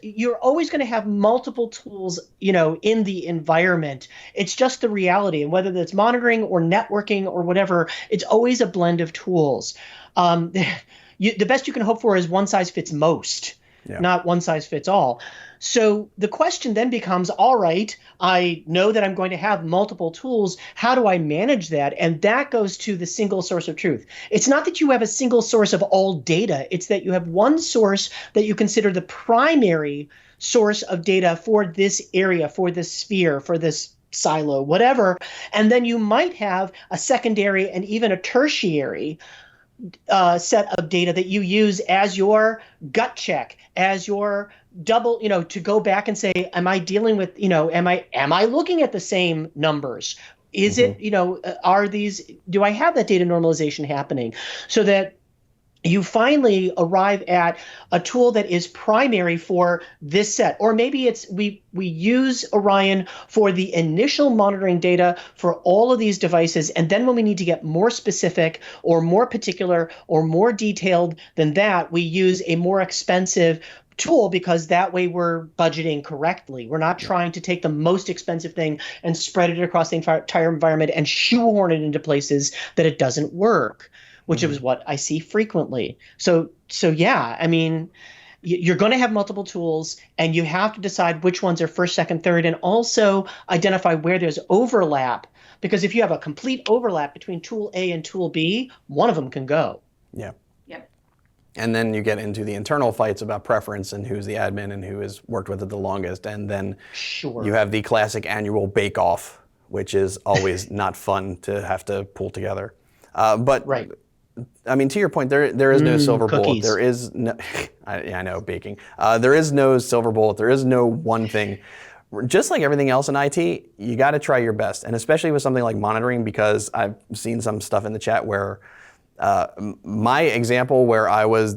you're always going to have multiple tools, in the environment. It's just the reality. And whether that's monitoring or networking or whatever, it's always a blend of tools. The best you can hope for is one size fits most. Not one size fits all. So the question then becomes, all right, I know that I'm going to have multiple tools. How do I manage that? And that goes to the single source of truth. It's not that you have a single source of all data. It's that you have one source that you consider the primary source of data for this area, for this sphere, for this silo, whatever. And then you might have a secondary and even a tertiary set of data that you use as your gut check, as your double, to go back and say, am I dealing with, am I looking at the same numbers? Is it, do I have that data normalization happening so that you finally arrive at a tool that is primary for this set? Or maybe it's we use Orion for the initial monitoring data for all of these devices, and then when we need to get more specific or more particular or more detailed than that, we use a more expensive tool, because that way we're budgeting correctly. We're not trying to take the most expensive thing and spread it across the entire environment and shoehorn it into places that it doesn't work, which is what I see frequently. So yeah, I mean, you're going to have multiple tools, and you have to decide which ones are first, second, third, and also identify where there's overlap. Because if you have a complete overlap between tool A and tool B, one of them can go. Yeah. Yep. And then you get into the internal fights about preference and who's the admin and who has worked with it the longest. And then you have the classic annual bake-off, which is always not fun to have to pull together. But right. I mean, to your point, there is no silver bullet. Cookies. There is no, I know, baking. There is no silver bullet. There is no one thing. Just like everything else in IT, you got to try your best, and especially with something like monitoring, because I've seen some stuff in the chat where my example where I was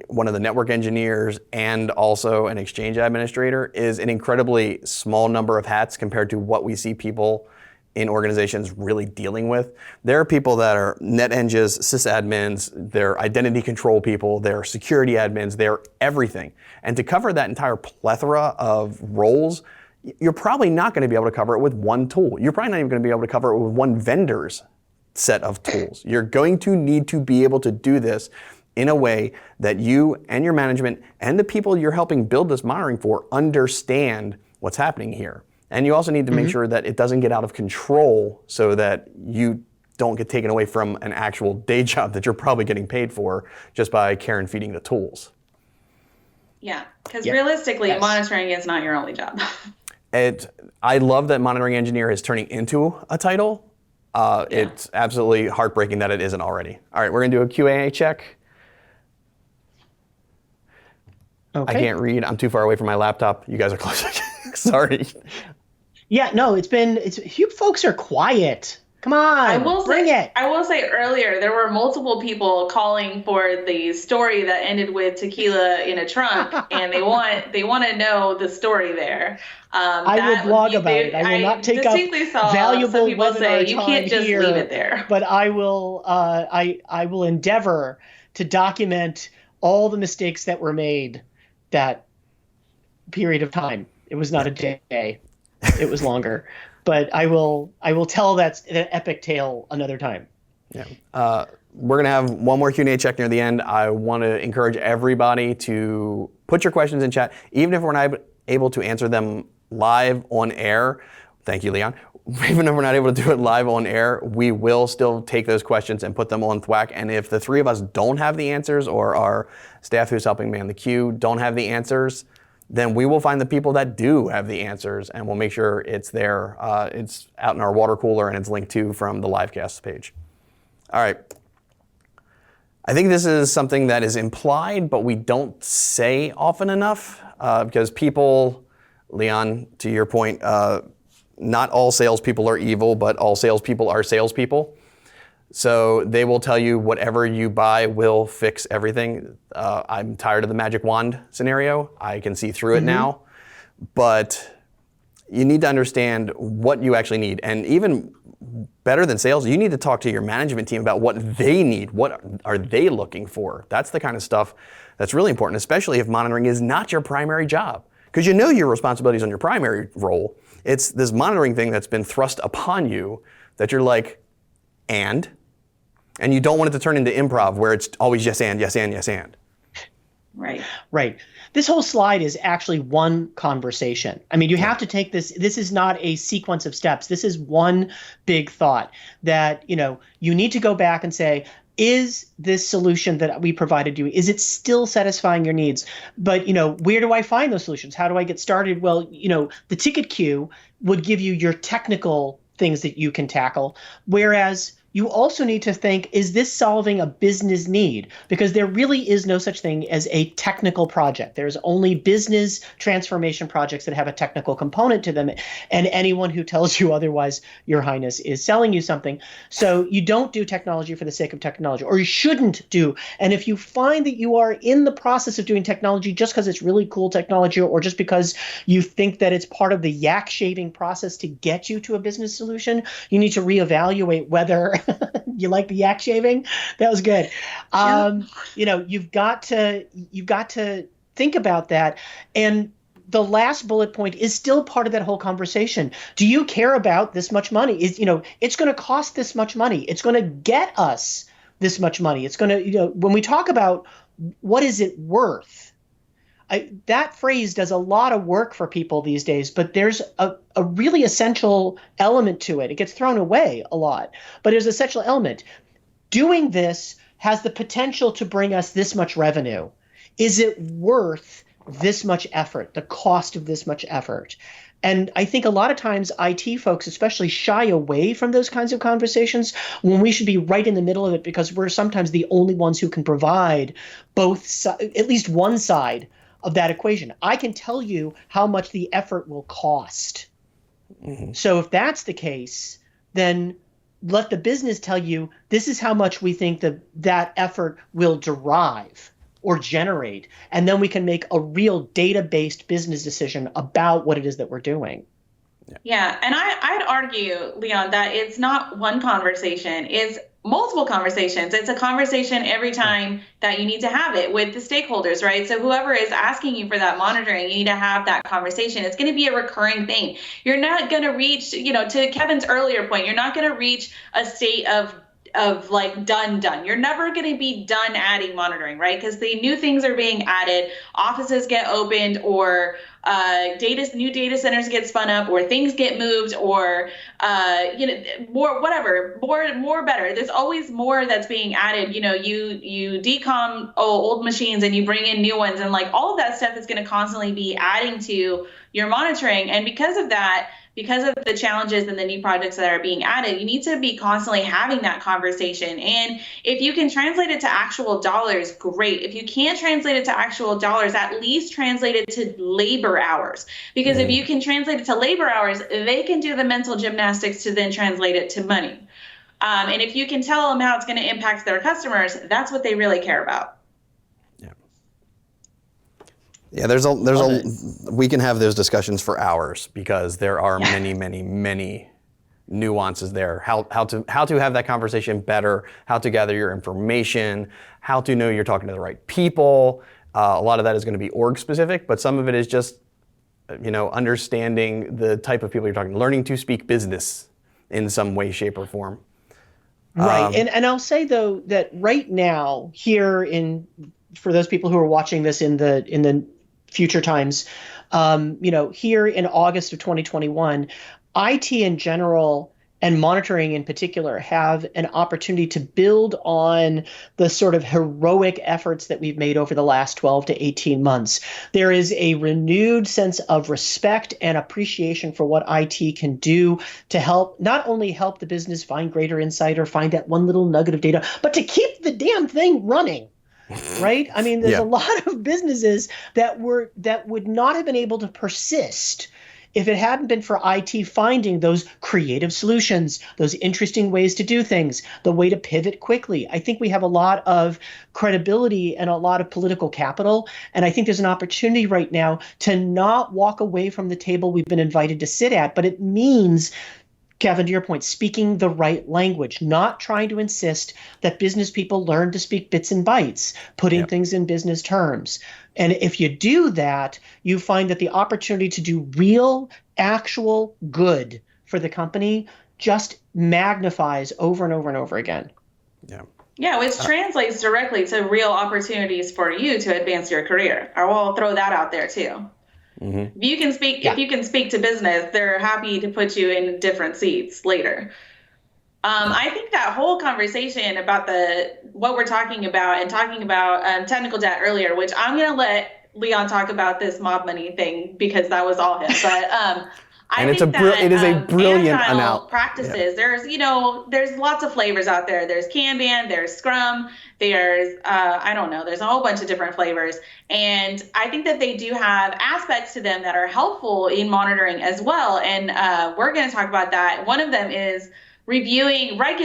one of the network engineers and also an Exchange administrator is an incredibly small number of hats compared to what we see people in organizations really dealing with. There are people that are net enges, sysadmins, they're identity control people, they're security admins, they're everything. And to cover that entire plethora of roles, you're probably not going to be able to cover it with one tool. You're probably not even going to be able to cover it with one vendor's set of tools. You're going to need to be able to do this in a way that you and your management and the people you're helping build this monitoring for understand what's happening here. And you also need to make sure that it doesn't get out of control so that you don't get taken away from an actual day job that you're probably getting paid for just by care and feeding the tools. Yeah, because realistically, monitoring is not your only job. I love that monitoring engineer is turning into a title. It's absolutely heartbreaking that it isn't already. All right, we're going to do a Q&A check. Okay. I can't read. I'm too far away from my laptop. You guys are close. Sorry. Yeah, no, you folks are quiet. Come on, bring it. I will say earlier, there were multiple people calling for the story that ended with tequila in a trunk, and they want to know the story there. I will blog about it. I will not take up valuable some people webinar say you time can't just here, leave it there. But I will. I will endeavor to document all the mistakes that were made that period of time. It was not a day. It was longer. But I will tell that epic tale another time. Yeah. We're going to have one more Q&A check near the end. I want to encourage everybody to put your questions in chat, even if we're not able to answer them live on air. Thank you, Leon. Even if we're not able to do it live on air, we will still take those questions and put them on Thwack. And if the three of us don't have the answers, or our staff who's helping man the queue don't have the answers, then we will find the people that do have the answers, and we'll make sure it's there. It's out in our water cooler, and it's linked to from the livecast page. All right. I think this is something that is implied, but we don't say often enough, because people, Leon, to your point, not all salespeople are evil, but all salespeople are salespeople. So they will tell you whatever you buy will fix everything. I'm tired of the magic wand scenario. I can see through it now. But you need to understand what you actually need. And even better than sales, you need to talk to your management team about what they need. What are they looking for? That's the kind of stuff that's really important, especially if monitoring is not your primary job. Because you know your responsibilities on your primary role. It's this monitoring thing that's been thrust upon you that you're like, and you don't want it to turn into improv where it's always yes and, yes and, yes and. Right. This whole slide is actually one conversation. I mean, you have to take this. This is not a sequence of steps. This is one big thought that, you need to go back and say, is this solution that we provided you, is it still satisfying your needs? But, where do I find those solutions? How do I get started? Well, the ticket queue would give you your technical things that you can tackle, whereas you also need to think, is this solving a business need? Because there really is no such thing as a technical project. There's only business transformation projects that have a technical component to them. And anyone who tells you otherwise, Your Highness, is selling you something. So you don't do technology for the sake of technology, or you shouldn't do. And if you find that you are in the process of doing technology just because it's really cool technology, or just because you think that it's part of the yak shaving process to get you to a business solution, you need to reevaluate whether you like the yak shaving. That was good. You've got to think about that. And the last bullet point is still part of that whole conversation. Do you care about this much money? It's going to cost this much money. It's going to get us this much money. It's going to, when we talk about what is it worth, that phrase does a lot of work for people these days, but there's a really essential element to it. It gets thrown away a lot, but there's an essential element. Doing this has the potential to bring us this much revenue. Is it worth this much effort, the cost of this much effort? And I think a lot of times IT folks especially shy away from those kinds of conversations when we should be right in the middle of it, because we're sometimes the only ones who can provide at least one side of that equation. I can tell you how much the effort will cost. So if that's the case, then let the business tell you, this is how much we think that effort will derive or generate. And then we can make a real data-based business decision about what it is that we're doing. Yeah, and I'd argue, Leon, that it's not one conversation, it's multiple conversations. It's a conversation every time that you need to have it with the stakeholders, right? So whoever is asking you for that monitoring, you need to have that conversation. It's going to be a recurring thing. You're not going to reach, to Kevin's earlier point, you're not going to reach a state of like done. You're never going to be done adding monitoring, right? Because the new things are being added, offices get opened, or new data centers get spun up, or things get moved, or more better. There's always more that's being added. You decom old machines and you bring in new ones, and like all of that stuff is going to constantly be adding to your monitoring. And because of the challenges and the new projects that are being added, you need to be constantly having that conversation. And if you can translate it to actual dollars, great. If you can't translate it to actual dollars, at least translate it to labor hours. Because if you can translate it to labor hours, they can do the mental gymnastics to then translate it to money. And if you can tell them how it's going to impact their customers, that's what they really care about. Yeah, we can have those discussions for hours because there are many nuances there. How to have that conversation better, how to gather your information, how to know you're talking to the right people. A lot of that is going to be org specific, but some of it is just, understanding the type of people you're talking to, learning to speak business in some way, shape, or form. Right, and I'll say though that right now for those people who are watching this in the future times, here in August of 2021, IT in general and monitoring in particular have an opportunity to build on the sort of heroic efforts that we've made over the last 12 to 18 months. There is a renewed sense of respect and appreciation for what IT can do to not only help the business find greater insight or find that one little nugget of data, but to keep the damn thing running. Right? I mean, there's a lot of businesses that would not have been able to persist if it hadn't been for IT finding those creative solutions, those interesting ways to do things, the way to pivot quickly. I think we have a lot of credibility and a lot of political capital. And I think there's an opportunity right now to not walk away from the table we've been invited to sit at. But it means, Kevin, to your point, speaking the right language, not trying to insist that business people learn to speak bits and bytes, putting things in business terms. And if you do that, you find that the opportunity to do real, actual good for the company just magnifies over and over and over again. Yeah, which translates directly to real opportunities for you to advance your career. I will throw that out there too. If you can speak to business, they're happy to put you in different seats later. I think that whole conversation about what we're talking about and talking about technical debt earlier, which I'm going to let Leon talk about this mob money thing because that was all him. But it is a brilliant analogy. Practices. There's lots of flavors out there. There's Kanban, there's Scrum, there's there's a whole bunch of different flavors. And I think that they do have aspects to them that are helpful in monitoring as well. And we're going to talk about that. One of them is regularly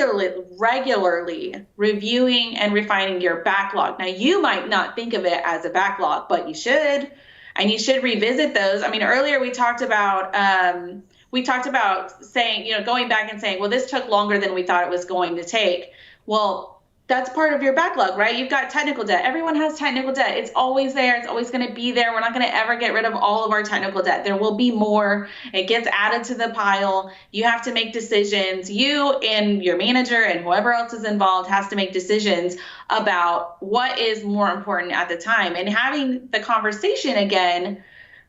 reviewing and refining your backlog. Now, you might not think of it as a backlog, but you should. And you should revisit those. I mean, earlier we talked about saying, going back and saying, well, this took longer than we thought it was going to take. Well, that's part of your backlog, right? You've got technical debt. Everyone has technical debt. It's always there. It's always going to be there. We're not going to ever get rid of all of our technical debt. There will be more. It gets added to the pile. You have to make decisions. You and your manager and whoever else is involved has to make decisions about what is more important at the time. And having the conversation again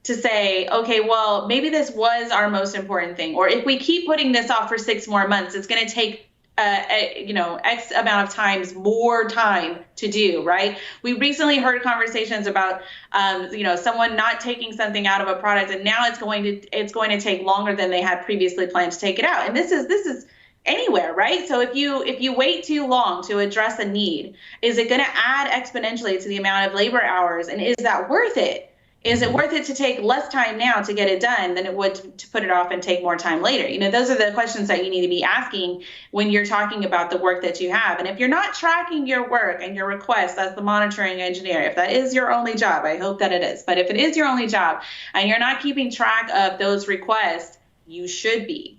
to say, okay, well, maybe this was our most important thing. Or if we keep putting this off for 6 more months, it's going to take X amount of times more time to do, right? We recently heard conversations about, someone not taking something out of a product, and now it's going to take longer than they had previously planned to take it out. And this is anywhere, right? So if you wait too long to address a need, is it going to add exponentially to the amount of labor hours? And is that worth it? Is it worth it to take less time now to get it done than it would to put it off and take more time later? Those are the questions that you need to be asking when you're talking about the work that you have. And if you're not tracking your work and your requests as the monitoring engineer, if that is your only job, I hope that it is. But if it is your only job and you're not keeping track of those requests, You should be.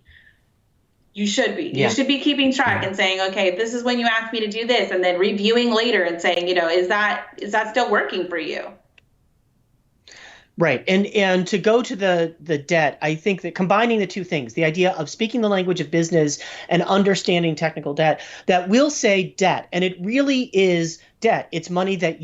You should be. Yeah. You should be keeping track and saying, okay, this is when you asked me to do this, and then reviewing later and saying, is that still working for you? Right. And to go to the debt, I think that combining the two things, the idea of speaking the language of business and understanding technical debt, that will say debt, and it really is debt. It's money that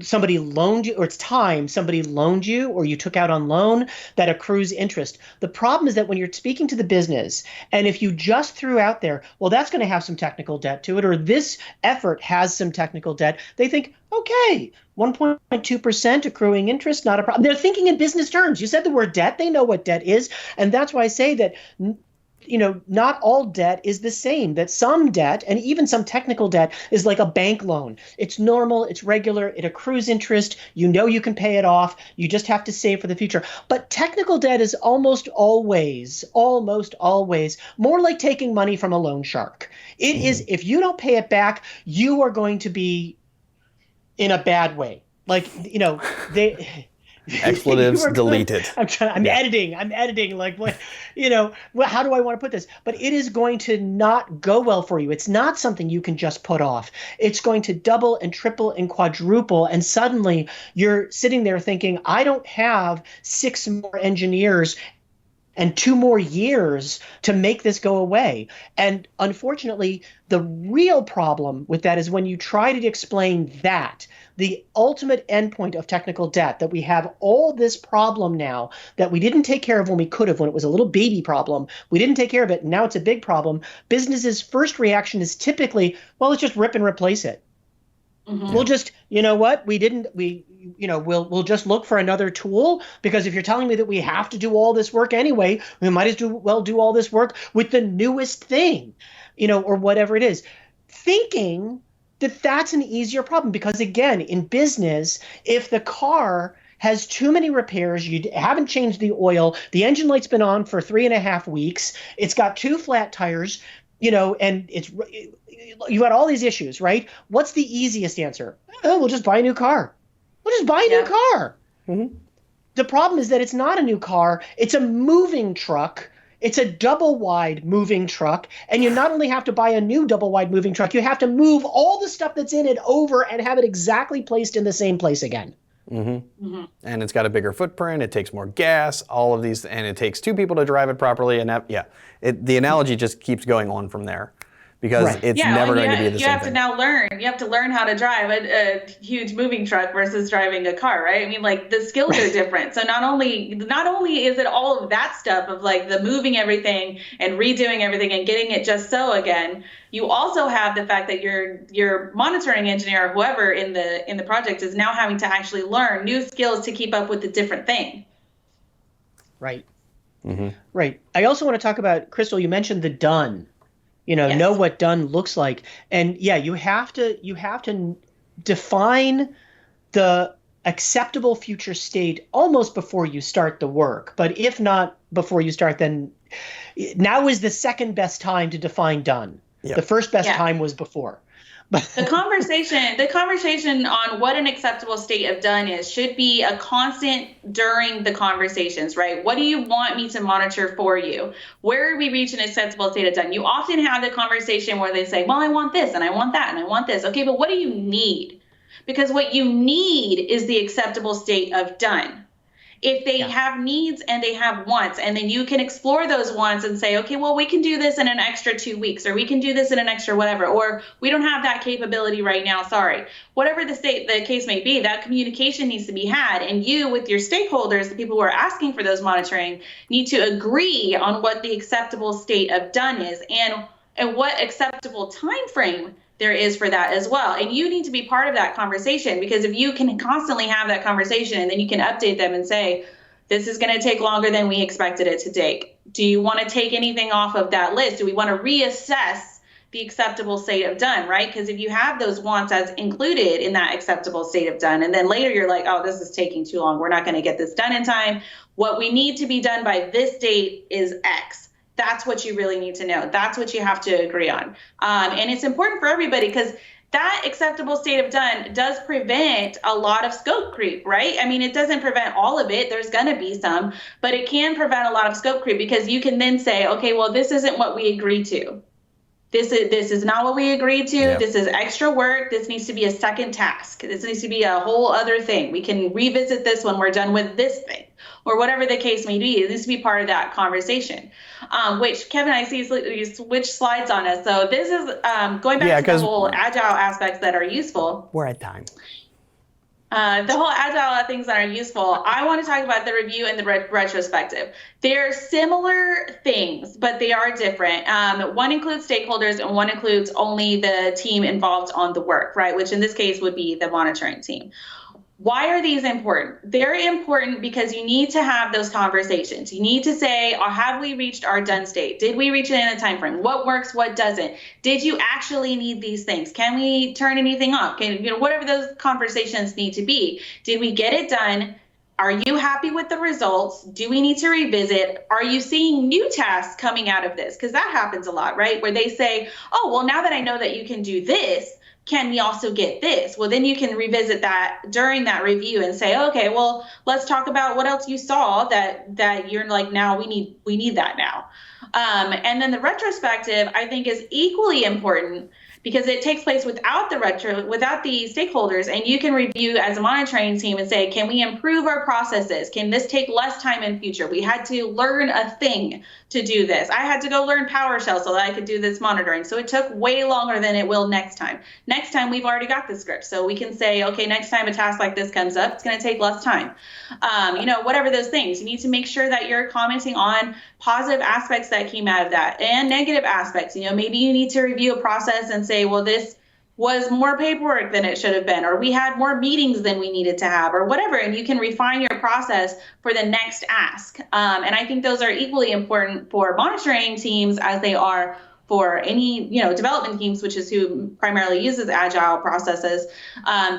somebody loaned you, or it's time somebody loaned you or you took out on loan that accrues interest. The problem is that when you're speaking to the business, and if you just threw out there, well, that's going to have some technical debt to it, or this effort has some technical debt, they think, okay, 1.2% accruing interest, not a problem. They're thinking in business terms. You said the word debt. They know what debt is. And that's why I say that not all debt is the same, that some debt, and even some technical debt, is like a bank loan. It's normal, it's regular, it accrues interest, you can pay it off, you just have to save for the future. But technical debt is almost always more like taking money from a loan shark. It is, if you don't pay it back, you are going to be in a bad way. Like, they... Expletives deleted. I'm editing. Like, what, how do I want to put this? But it is going to not go well for you. It's not something you can just put off. It's going to double and triple and quadruple. And suddenly you're sitting there thinking, I don't have 6 more engineers and 2 more years to make this go away. And unfortunately, the real problem with that is when you try to explain that, the ultimate endpoint of technical debt, that we have all this problem now that we didn't take care of when we could have, when it was a little baby problem. We didn't take care of it, and now it's a big problem. Businesses' first reaction is typically, well, let's just rip and replace it. Mm-hmm. We'll just, we'll just look for another tool, because if you're telling me that we have to do all this work anyway, we might as well do all this work with the newest thing, or whatever it is, thinking that that's an easier problem. Because again, in business, if the car has too many repairs, you haven't changed the oil, the engine light's been on for 3.5 weeks, it's got 2 flat tires, and you've got all these issues, right? What's the easiest answer? Oh, we'll just buy a new car. We'll just buy a new car. Mm-hmm. The problem is that it's not a new car. It's a moving truck. It's a double-wide moving truck. And you not only have to buy a new double-wide moving truck, you have to move all the stuff that's in it over and have it exactly placed in the same place again. Mm-hmm. Mm-hmm. And it's got a bigger footprint. It takes more gas, all of these, and it takes 2 people to drive it properly. And the analogy just keeps going on from there. Because it's never going to be the same thing. You have to now learn. You have to learn how to drive a huge moving truck versus driving a car, right? I mean, like, the skills are different. So not only is it all of that stuff of like the moving everything and redoing everything and getting it just so again, you also have the fact that your monitoring engineer or whoever in the project is now having to actually learn new skills to keep up with the different thing. Right. Mm-hmm. Right. I also want to talk about, Crystal, you mentioned the done. Yes. Know what done looks like. And you have to define the acceptable future state almost before you start the work. But if not before you start, then now is the second best time to define done. Yep. The first best time was before. The conversation on what an acceptable state of done is should be a constant during the conversations, right? What do you want me to monitor for you? Where we reach an acceptable state of done? You often have the conversation where they say, well, I want this and I want that and I want this. Okay, but what do you need? Because what you need is the acceptable state of done. If they have needs and they have wants, and then you can explore those wants and say, okay, well, we can do this in an extra 2 weeks, or we can do this in an extra whatever, or we don't have that capability right now, sorry. Whatever the case may be, that communication needs to be had. And you, with your stakeholders, the people who are asking for those monitoring, need to agree on what the acceptable state of done is and what acceptable time frame there is for that as well. And you need to be part of that conversation, because if you can constantly have that conversation and then you can update them and say, this is going to take longer than we expected it to take. Do you want to take anything off of that list? Do we want to reassess the acceptable state of done, right? Because if you have those wants as included in that acceptable state of done, and then later you're like, oh, this is taking too long, we're not going to get this done in time. What we need to be done by this date is X. That's what you really need to know. That's what you have to agree on. And it's important for everybody, because that acceptable state of done does prevent a lot of scope creep, right? I mean, it doesn't prevent all of it. There's going to be some, but it can prevent a lot of scope creep because you can then say, okay, well, this isn't what we agreed to. This is not what we agreed to. Yep. This is extra work. This needs to be a second task. This needs to be a whole other thing. We can revisit this when we're done with this thing, or whatever the case may be. It needs to be part of that conversation. Which Kevin, I see you switch slides on us. So this is going back to the whole agile aspects that are useful. We're at time. The whole agile things that are useful. I want to talk about the review and the retrospective. They're similar things, but they are different. One includes stakeholders and one includes only the team involved on the work, right? Which in this case would be the monitoring team. Why are these important? They're important because you need to have those conversations. You need to say, have we reached our done state? Did we reach it in a time frame? What works, what doesn't? Did you actually need these things? Can we turn anything off? Whatever those conversations need to be. Did we get it done? Are you happy with the results? Do we need to revisit? Are you seeing new tasks coming out of this? Because that happens a lot, right? Where they say, oh, well, now that I know that you can do this, can we also get this? Well, then you can revisit that during that review and say, okay, well, let's talk about what else you saw that you're like, now we need that now. And then the retrospective, I think, is equally important because it takes place without the stakeholders, and you can review as a monitoring team and say, can we improve our processes? Can this take less time in future? We had to learn a thing to do this. I had to go learn PowerShell so that I could do this monitoring. So it took way longer than it will next time. Next time, we've already got the script. So we can say, okay, next time a task like this comes up, it's going to take less time. Whatever those things. You need to make sure that you're commenting on positive aspects that came out of that and negative aspects. Maybe you need to review a process and say, well, this was more paperwork than it should have been, or we had more meetings than we needed to have, or whatever, and you can refine your process for the next ask. And I think those are equally important for monitoring teams as they are for any, development teams, which is who primarily uses agile processes,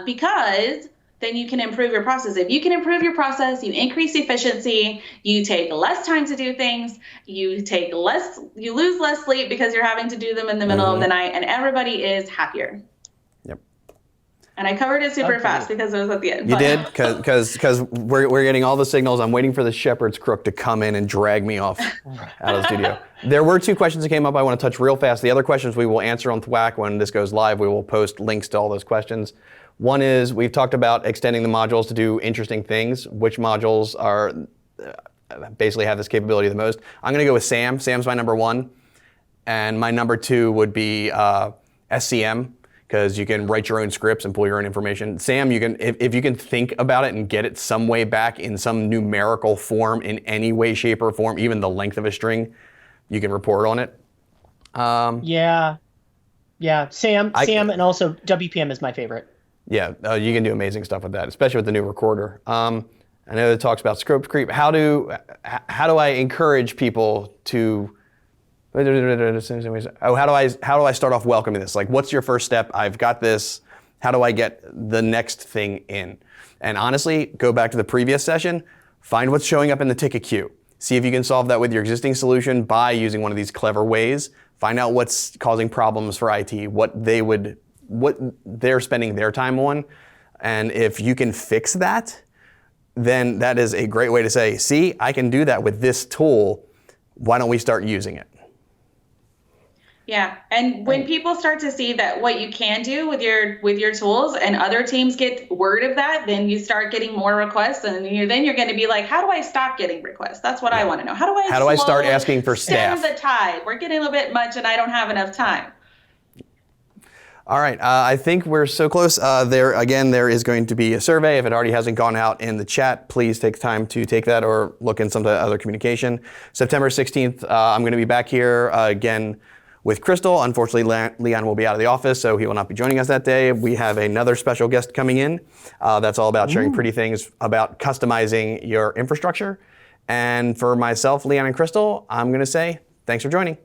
because then you can improve your process. If you can improve your process, you increase efficiency, you take less time to do things, you lose less sleep because you're having to do them in the middle of the night, and everybody is happier. Yep. And I covered it super fast because it was at the end. You did? Because we're getting all the signals. I'm waiting for the shepherd's crook to come in and drag me off out of the studio. There were 2 questions that came up I want to touch real fast. The other questions we will answer on Thwack when this goes live. We will post links to all those questions. One is, we've talked about extending the modules to do interesting things. Which modules are basically have this capability the most? I'm going to go with SAM. SAM's my number 1. And my number 2 would be SCM, because you can write your own scripts and pull your own information. SAM, you can, if you can think about it and get it some way back in some numerical form in any way, shape, or form, even the length of a string, you can report on it. Yeah, SAM, and also WPM is my favorite. Yeah, you can do amazing stuff with that, especially with the new recorder. I know it talks about scope creep. How do I encourage people to? How do I start off welcoming this? Like, what's your first step? I've got this. How do I get the next thing in? And honestly, go back to the previous session. Find what's showing up in the ticket queue. See if you can solve that with your existing solution by using one of these clever ways. Find out what's causing problems for IT, what they're spending their time on. And if you can fix that, then that is a great way to say, see, I can do that with this tool. Why don't we start using it? Yeah, and when people start to see that what you can do with your tools, and other teams get word of that, then you start getting more requests, and then you're going to be like, how do I stop getting requests? That's what I want to know. How do I start asking for staff? Stem the tide. We're getting a little bit much, and I don't have enough time. All right, I think we're so close. There is going to be a survey. If it already hasn't gone out in the chat, please take time to take that or look in some other communication. September 16th, I'm going to be back here again with Crystal. Unfortunately, Leon will be out of the office, so he will not be joining us that day. We have another special guest coming in. That's all about sharing pretty things about customizing your infrastructure. And for myself, Leon, and Crystal, I'm going to say thanks for joining.